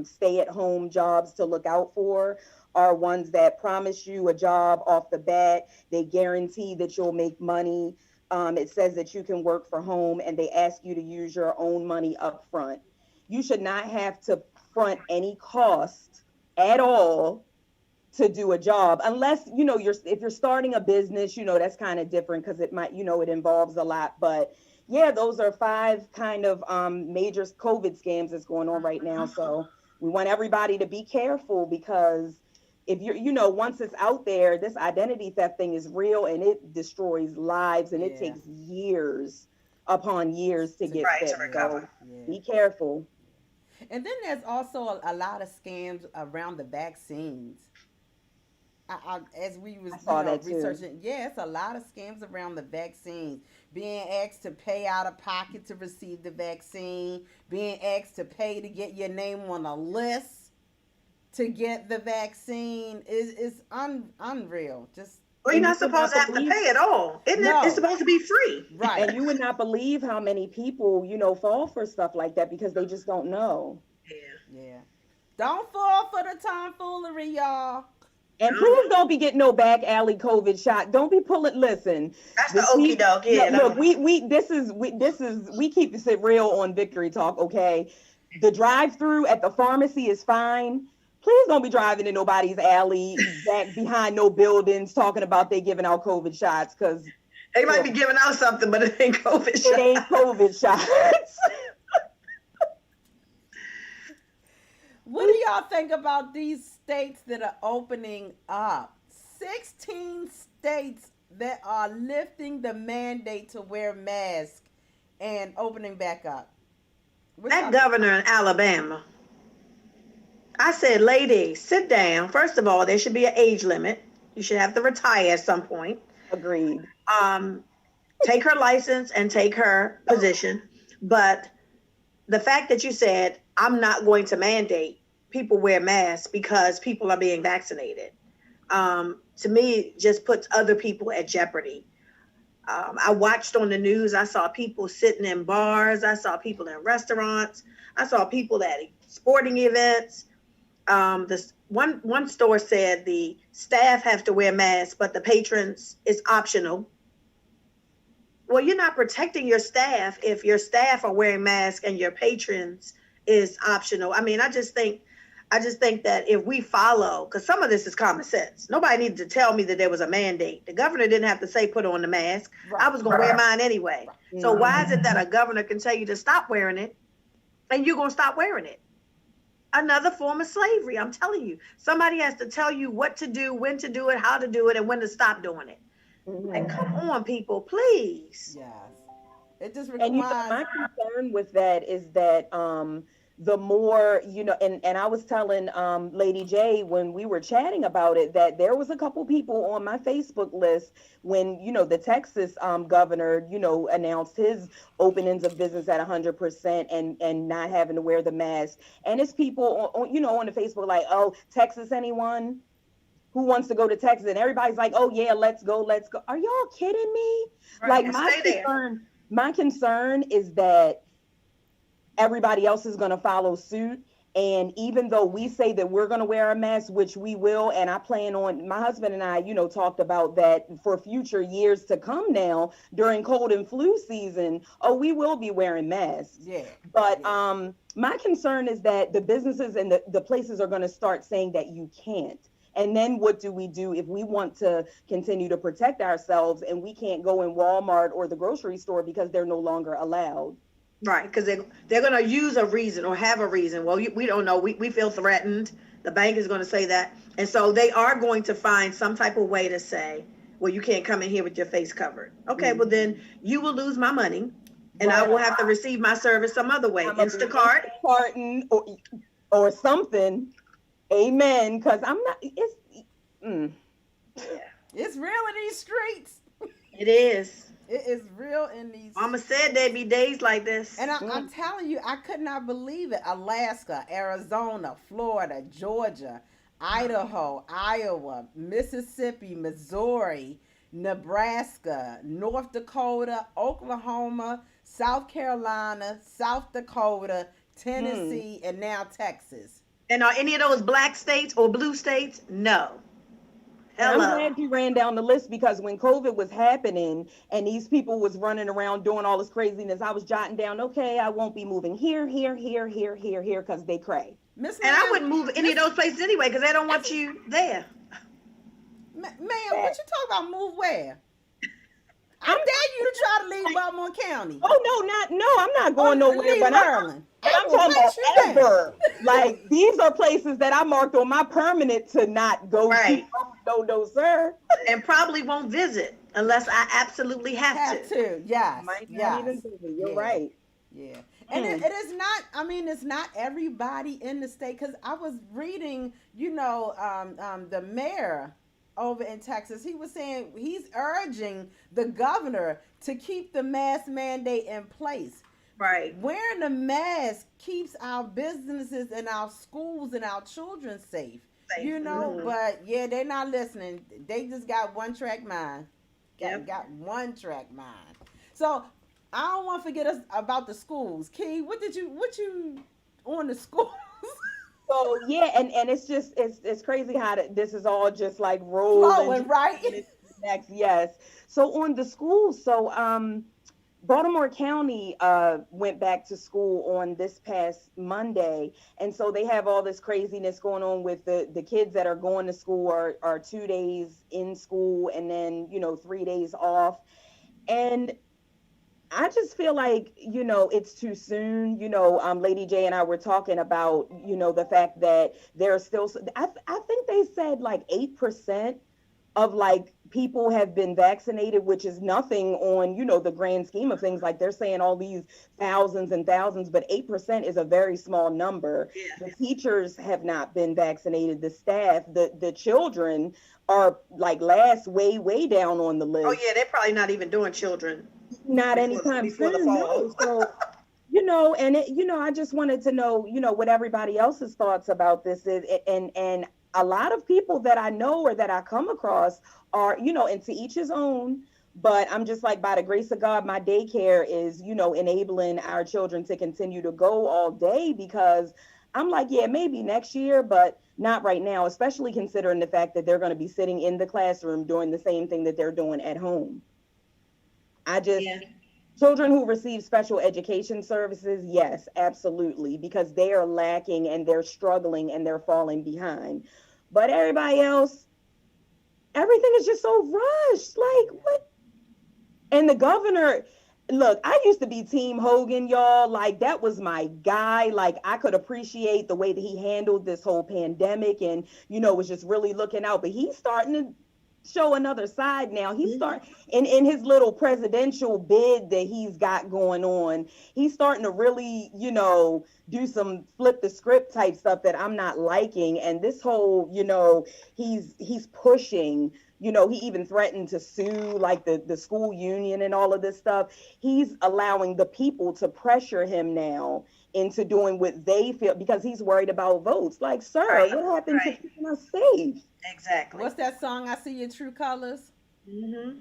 S3: stay-at-home jobs to look out for are ones that promise you a job off the bat. They guarantee that you'll make money. It says that you can work for home, and they ask you to use your own money up front. You should not have to front any cost at all to do a job, unless, if you're starting a business, that's kind of different because it might, it involves a lot. But yeah, those are 5 kind of major COVID scams that's going on right now. So we want everybody to be careful, because if you're, once it's out there, this identity theft thing is real, and it destroys lives, and it takes years upon years to get
S2: Right, to
S3: fixed. So
S2: recover.
S3: be careful.
S1: And then there's also a lot of scams around the vaccines. As we was
S3: I saw that too.
S1: researching, it's a lot of scams around the vaccines. Being asked to pay out of pocket to receive the vaccine, being asked to pay to get your name on a list to get the vaccine is unreal. Just
S2: Well, you're not supposed to have to pay at all. Isn't
S1: No.
S2: it? It's supposed to be free.
S1: right.
S3: And you would not believe how many people, fall for stuff like that because they just don't know.
S1: Yeah. Don't fall for the tomfoolery, y'all.
S3: And please don't be getting no back alley COVID shot. Don't be pulling. Listen,
S2: That's the okie doke. Yeah.
S3: Look, we keep this real on Victory Talk. Okay, the drive-through at the pharmacy is fine. Please don't be driving in nobody's alley back behind no buildings talking about they giving out COVID shots, because
S2: they might be giving out something, but it ain't COVID shots.
S3: It ain't COVID shots.
S1: What do y'all think about these states that are opening up? 16 states that are lifting the mandate to wear masks and opening back up.
S2: That governor in Alabama, I said, lady, sit down. First of all, there should be an age limit. You should have to retire at some point.
S3: Agreed.
S2: Take her license and take her position. But the fact that you said, I'm not going to mandate people wear masks because people are being vaccinated, to me, just puts other people at jeopardy. I watched on the news, I saw people sitting in bars. I saw people in restaurants. I saw people at sporting events. This one store said the staff have to wear masks, but the patrons is optional. Well, you're not protecting your staff if your staff are wearing masks and your patrons is optional. I mean, I just think that if we follow, because some of this is common sense. Nobody needed to tell me that there was a mandate. The governor didn't have to say put on the mask. Right. I was going to wear mine anyway. Right. So why is it that a governor can tell you to stop wearing it and you're going to stop wearing it? Another form of slavery. I'm telling you, somebody has to tell you what to do, when to do it, how to do it, and when to stop doing it. And come on, people, please.
S1: Yes. It just requires.
S3: And my concern with that is that the more, and I was telling Lady J when we were chatting about it, that there was a couple people on my Facebook list when, the Texas governor, announced his openings of business at 100% and not having to wear the mask. And it's people, on the Facebook like, oh, Texas, anyone? Who wants to go to Texas? And everybody's like, oh yeah, let's go. Are y'all kidding me?
S2: Right,
S3: like my concern is that everybody else is going to follow suit. And even though we say that we're going to wear a mask, which we will, and I plan on, my husband and I, talked about that for future years to come now during cold and flu season. Oh, we will be wearing masks.
S1: Yeah.
S3: But my concern is that the businesses and the places are going to start saying that you can't. And then what do we do if we want to continue to protect ourselves and we can't go in Walmart or the grocery store because they're no longer allowed?
S2: Right, because they're going to use a reason or have a reason. Well, we don't know. We feel threatened. The bank is going to say that. And so they are going to find some type of way to say, well, you can't come in here with your face covered. Okay, well, then you will lose my money and I will have to receive my service some other way. Instacart.
S3: Or something. Amen. Because I'm not.
S1: Yeah. It's real in these streets.
S2: It is.
S1: It is real in these.
S2: Mama said there'd be days like this.
S1: And I'm telling you, I could not believe it. Alaska, Arizona, Florida, Georgia, Idaho, Iowa, Mississippi, Missouri, Nebraska, North Dakota, Oklahoma, South Carolina, South Dakota, Tennessee, and now Texas.
S2: And are any of those black states or blue states? No.
S3: I'm glad you ran down the list, because when COVID was happening and these people was running around doing all this craziness, I was jotting down, okay, I won't be moving here, because they cray.
S2: And I wouldn't move any of those places anyway, because they don't want you there.
S1: Ma'am, what you talking about? Move where? I dare you to try to leave Baltimore County
S3: Oh no, I'm not
S1: or
S3: going nowhere.
S1: leave Maryland.
S3: But
S1: I
S3: I'm
S1: will
S3: talking
S1: hunt
S3: about
S1: you down.
S3: ever. Like these are places that I marked on my permanent to not go to.
S2: Right.
S3: No, no, sir.
S2: And probably won't visit unless I absolutely have
S1: Have
S2: to.
S1: to, yes,
S3: Might not even
S1: yes,
S3: do it. You're
S1: yeah,
S3: right.
S1: yeah. And
S3: Mm.
S1: it is not. I mean, it's not everybody in the state. Because I was reading, the mayor over in Texas. He was saying he's urging the governor to keep the mask mandate in place.
S2: Right.
S1: Wearing a mask keeps our businesses and our schools and our children safe.
S2: Safe. Hmm.
S1: But yeah, they're not listening. They just got one track mind. Got
S2: Yep.
S1: got one track mind. So I don't want to forget us about the schools. Key, what you on the schools?
S3: So yeah, and it's just it's crazy how this is all just like rolling
S1: Flowing,
S3: just
S1: right?
S3: one into the next. Yes. So on the schools, so Baltimore County went back to school on this past Monday, and so they have all this craziness going on with the kids that are going to school are 2 days in school and then 3 days off, and I just feel like, it's too soon. Lady J and I were talking about, the fact that there are still, I think they said like 8% of like people have been vaccinated, which is nothing on, the grand scheme of things. Like they're saying all these thousands and thousands, but 8% is a very small number.
S2: Yeah.
S3: The teachers have not been vaccinated, the staff, the children are like last way down on the
S2: Oh
S3: list.
S2: yeah, they're probably not even doing children
S3: Not
S2: before
S3: anytime
S2: before the
S3: soon, no.
S2: fall.
S3: So, and I just wanted to know, what everybody else's thoughts about this is, and a lot of people that I know or that I come across are, and to each his own. But I'm just like, by the grace of God, my daycare is, enabling our children to continue to go all day because I'm like, yeah, maybe next year, but not right now, especially considering the fact that they're going to be sitting in the classroom doing the same thing that they're doing at home. I just,
S2: Yeah.
S3: children who receive special education services, yes, absolutely, because they are lacking and they're struggling and they're falling behind. But everybody else, everything is just so rushed. Like, what? And the governor, look, I used to be Team Hogan, y'all. Like, that was my guy. Like, I could appreciate the way that he handled this whole pandemic and, was just really looking out. But he's starting to show another side now. He's
S2: Mhm.
S3: starting in his little presidential bid that he's got going on. He's starting to really, do some flip the script type stuff that I'm not liking. And this whole, he's pushing. He even threatened to sue like the school union and all of this stuff. He's allowing the people to pressure him now into doing what they feel because he's worried about votes. Like, sir,
S2: Right.
S3: what happened to
S2: Right.
S3: keeping us safe?
S2: Exactly.
S1: What's that song? I see your true colors.
S2: Hmm.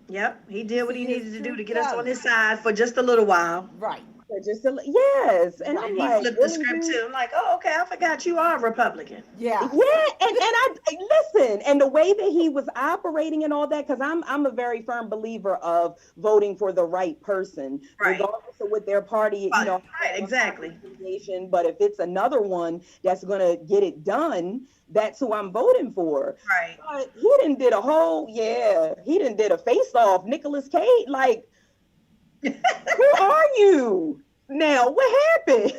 S2: Yep. He did what
S1: See
S2: he
S1: his
S2: needed to do
S1: true
S2: to get us on
S1: colors.
S2: his side for just a little while.
S1: Right,
S3: Yes, and
S1: right.
S3: I'm
S2: He
S3: like,
S2: flipped the
S3: really,
S2: script
S3: dude?
S2: too. I'm like, oh, okay, I forgot you are a Republican.
S3: Yeah,
S1: Yes.
S3: and I listen, and the way that he was operating and all that, because I'm a very firm believer of voting for the right person,
S2: Right.
S3: regardless of what their party,
S2: Right.
S3: has
S2: Right. Exactly.
S3: affiliation. But if it's another one that's gonna get it done, that's who I'm voting for.
S2: Right.
S3: But he didn't did a whole, he didn't did a face off, Nicolas Cage. Like, who are you now? What happened?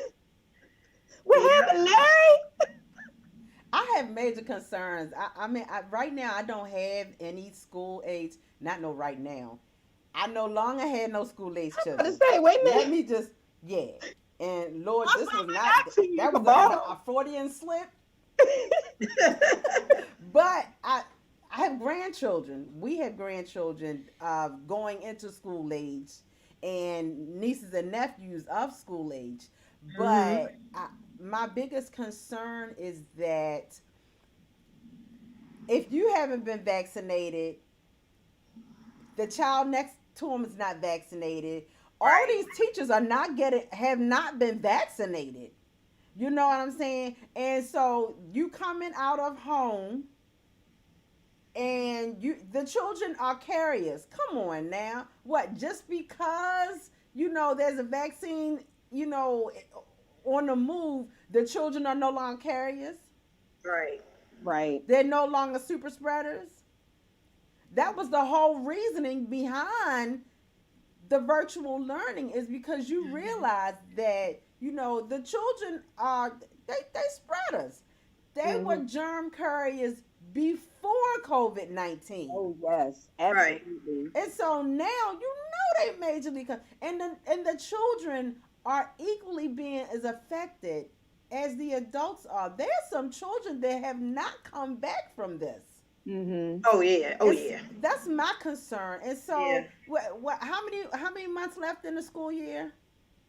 S3: What
S2: Yeah.
S3: happened, Larry?
S1: I have major concerns. Right now I don't have any school age. Not no right now. I no longer had no school age
S3: I'm about to
S1: children.
S3: say, wait a
S1: Let
S3: minute.
S1: me just, yeah. And Lord,
S3: What's
S1: this was
S3: something
S1: not,
S3: I got to you
S1: that
S3: to
S1: was
S3: borrow?
S1: a Freudian slip. But I have grandchildren. We have grandchildren going into school age, and nieces and nephews of school age.
S2: Hmm.
S1: But my biggest concern is that if you haven't been vaccinated, the child next to him is not vaccinated. All
S2: Right.
S1: these teachers have not been vaccinated. You know what I'm saying? And so you coming out of home and the children are carriers. Come on now. What, just because there's a vaccine, you know, on the move, the children are no longer carriers?
S2: Right.
S3: Right.
S1: They're no longer super spreaders. That was the whole reasoning behind the virtual learning, is because you realize that, the children are, they spreaders. They were
S3: Hmm.
S1: germ carriers before COVID-19.
S3: Oh yes,
S2: Right.
S3: absolutely.
S1: And so now they majorly and the children are equally being as affected as the adults are. There's some children that have not come back from this.
S3: Hmm.
S2: Oh yeah. Oh
S1: It's
S2: yeah.
S1: That's my concern. And
S2: Yeah.
S1: so what how many months left in the school year?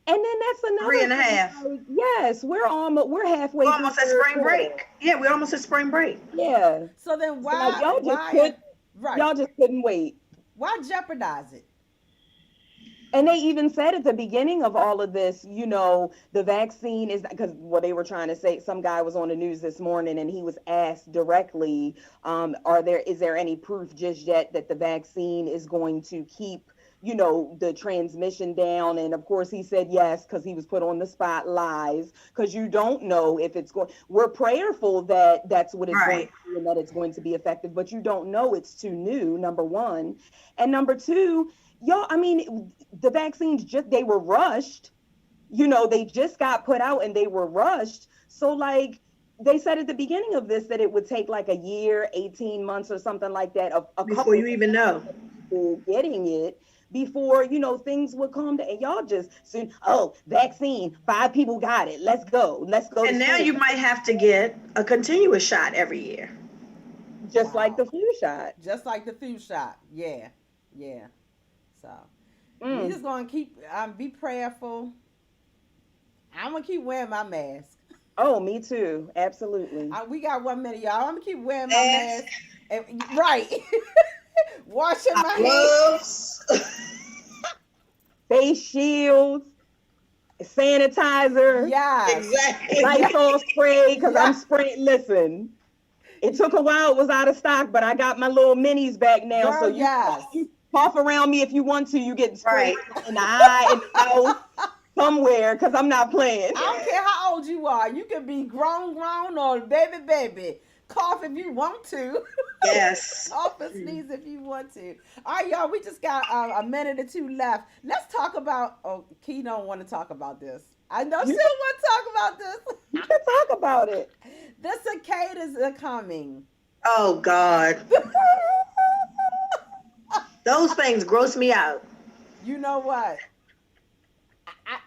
S3: And then that's
S2: Three
S3: another
S2: and a
S3: thing.
S2: half.
S3: Like, yes, we're halfway
S2: We're
S3: through
S2: almost at
S3: third
S2: spring
S3: quarter.
S2: break. Yeah, we're almost at spring break.
S3: Yeah.
S1: So then
S3: So like
S1: right.
S3: y'all just couldn't wait.
S1: Why jeopardize it?
S3: And they even said at the beginning of all of this, the vaccine is because what they were trying to say. Some guy was on the news this morning and he was asked directly, is there any proof just yet that the vaccine is going to keep, the transmission down? And of course he said yes, because he was put on the spot. Lies, because you don't know if it's going. We're prayerful that that's what it's going
S2: Right.
S3: to be and that it's going to be effective, but you don't know. It's too new, number one. And number two, y'all, I mean, the vaccines they were rushed. They just got put out and they were rushed. So like they said at the beginning of this that it would take like a year, 18 months or something like that, a
S2: Before
S3: couple
S2: you even know.
S3: people getting it before, things would calm down. And y'all just soon, vaccine, 5 people got it. Let's go. Let's go to
S2: And now
S3: school.
S2: you might have to get a continuous shot every year.
S3: Just like
S1: Wow.
S3: the flu shot.
S1: Just like the flu shot. Yeah. Yeah. So we
S3: Mm.
S1: just gonna keep be prayerful. I'm gonna keep wearing my mask.
S3: Oh, me too. Absolutely.
S1: We got 1 minute, y'all. I'm gonna keep wearing my
S2: Mask.
S1: mask. Right. Washing my hands.
S2: Gloves.
S3: Face shields, sanitizer.
S1: Yes.
S2: Exactly.
S3: Lysol spray, because I'm
S1: Yeah.
S3: spraying. Listen, it took a while. It was out of stock, but I got my little minis back now.
S1: Girl,
S3: So
S1: yes.
S3: you cough around me if you want to. You get sprayed
S2: Right.
S3: in the eye, in the mouth, somewhere, because I'm not playing.
S1: I don't care how old you are. You can be grown or baby. Cough if you want to.
S2: Yes.
S1: Cough and sneeze if you want to. All right, y'all. We just got a minute or two left. Let's talk about. Oh, Key don't want to talk about this. I know she
S3: You-
S1: don't want to talk about this.
S3: You can talk about it.
S1: The cicadas are coming.
S2: Oh God. Those things gross me out.
S1: You know what?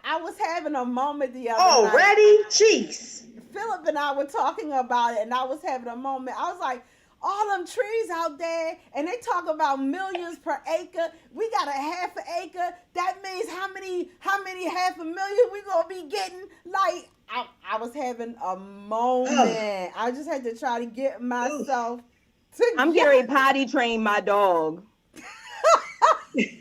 S1: I was having a moment the other night.
S2: Already? Jeez.
S1: Philip and I were talking about it, and I was having a moment. I was like, all them trees out there, and they talk about millions per acre. We got a half an acre. That means how many half a million we gonna be getting? Like, I was having a moment. I just had to try to get myself together.
S3: I'm getting ready to potty train my dog.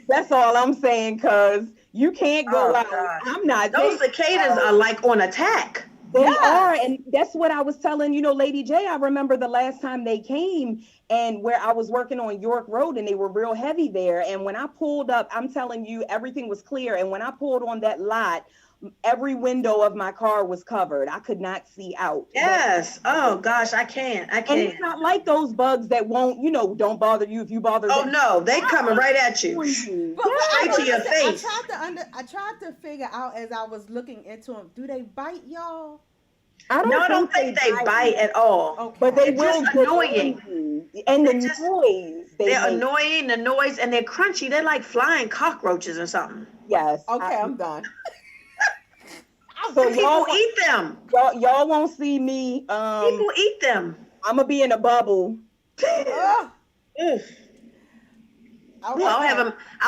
S3: That's all I'm saying, because you can't go
S2: Oh,
S3: out.
S2: God.
S3: I'm not.
S2: Those cicadas are like on attack.
S3: They
S1: Yes.
S3: are, and that's what I was telling, Lady J. I remember the last time they came, and where I was working on York Road, and they were real heavy there. And when I pulled up, I'm telling you, everything was clear. And when I pulled on that lot, every window of my car was covered. I could not see out.
S2: Yes. Oh gosh, I can't. I
S3: And
S2: can't.
S3: it's not like those bugs that won't, don't bother you if you bother
S2: Oh
S3: them.
S2: no, they coming right at you.
S1: But
S2: Straight to your face.
S1: I tried to figure out as I was looking into them. Do they bite y'all?
S3: I
S2: No, I don't think they bite at all.
S1: Okay.
S3: But they
S2: It's
S3: will
S2: just
S3: get
S2: annoying.
S3: on you. And the
S2: They're just-
S3: noise.
S2: They're
S3: make.
S2: annoying, the noise, and they're crunchy. They're like flying cockroaches or something.
S3: Yes.
S1: Okay, I'm done.
S3: So
S2: People
S3: y'all,
S2: eat them.
S3: y'all won't see me.
S2: People eat them.
S3: I'm gonna be in a bubble.
S1: Ugh.
S2: Ugh.
S1: Okay.
S2: I'll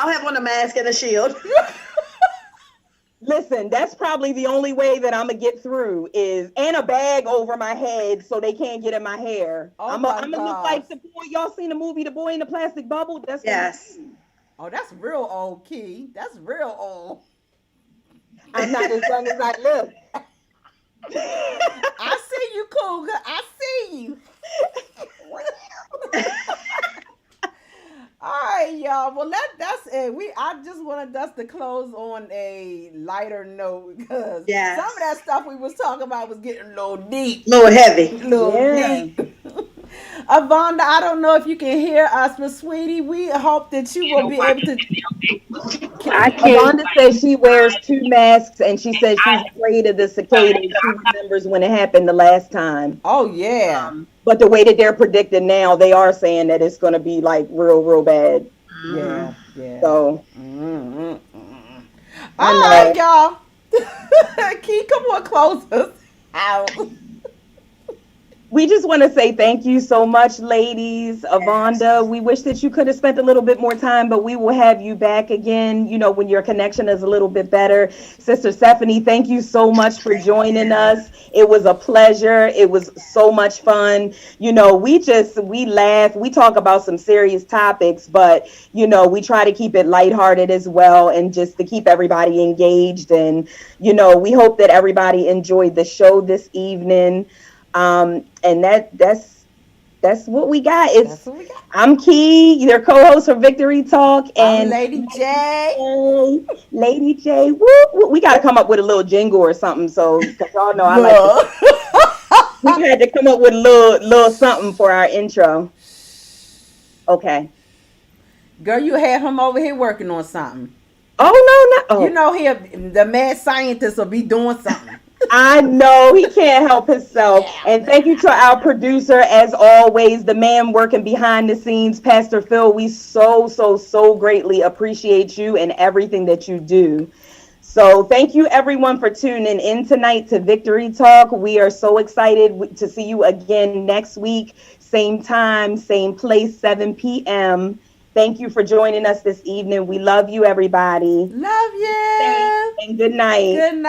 S2: have on a mask and a shield.
S3: Listen, that's probably the only way that I'm gonna get through and a bag over my head so they can't get in my hair.
S1: Oh
S3: I'm
S1: my
S3: gonna look
S1: gosh.
S3: like the boy. Y'all seen the movie The Boy in the Plastic Bubble? That's what
S2: Yes.
S1: Oh, that's real old, Key. That's real old.
S3: I'm not as young as I look.
S1: I see you, Cougar. I see you. All right, y'all. Well, that's it. I just wanted us to close on a lighter note because
S2: Yes.
S1: some of that stuff we was talking about was getting a little deep.
S2: A little heavy.
S1: A little
S3: Yeah.
S1: deep. Avonda, I don't know if you can hear us, but sweetie, we hope that you will be able to.
S4: I can't.
S3: Avonda says she wears two masks and she says she's afraid of the cicadas. She remembers when it happened the last time.
S1: Oh yeah,
S3: But the way that they're predicting now, they are saying that it's going to be like real, real bad.
S1: yeah, yeah.
S3: So
S1: Mm-mm-mm.
S3: I
S1: All
S3: know.
S1: right, y'all. Key, come on, close us out.
S3: We just want to say thank you so much, ladies. Avonda, we wish that you could have spent a little bit more time, but we will have you back again, when your connection is a little bit better. Sister Stephanie, thank you so much for joining us. It was a pleasure. It was so much fun. We laugh. We talk about some serious topics, but, we try to keep it lighthearted as well and just to keep everybody engaged. And, we hope that everybody enjoyed the show this evening. And that's what we got.
S1: That's what we got.
S3: I'm Key, your co-host for Victory Talk,
S1: I'm
S3: and
S1: Lady J.
S3: Lady J. Woo, woo. We got to come up with a little jingle or something. So, because y'all know I like
S1: Look.
S3: we had to come up with a little something for our intro. Okay.
S1: Girl, you had him over here working on something.
S3: Oh no, no.
S1: You know the mad scientist will be doing something.
S3: I know he can't help himself. And thank you to our producer, as always, the man working behind the scenes, Pastor Phil. We so greatly appreciate you and everything that you do. So thank you, everyone, for tuning in tonight to Victory Talk. We are so excited to see you again next week. Same time, same place, 7 p.m. Thank you for joining us this evening. We love you, everybody.
S1: Love you.
S3: And good night.
S1: Good night.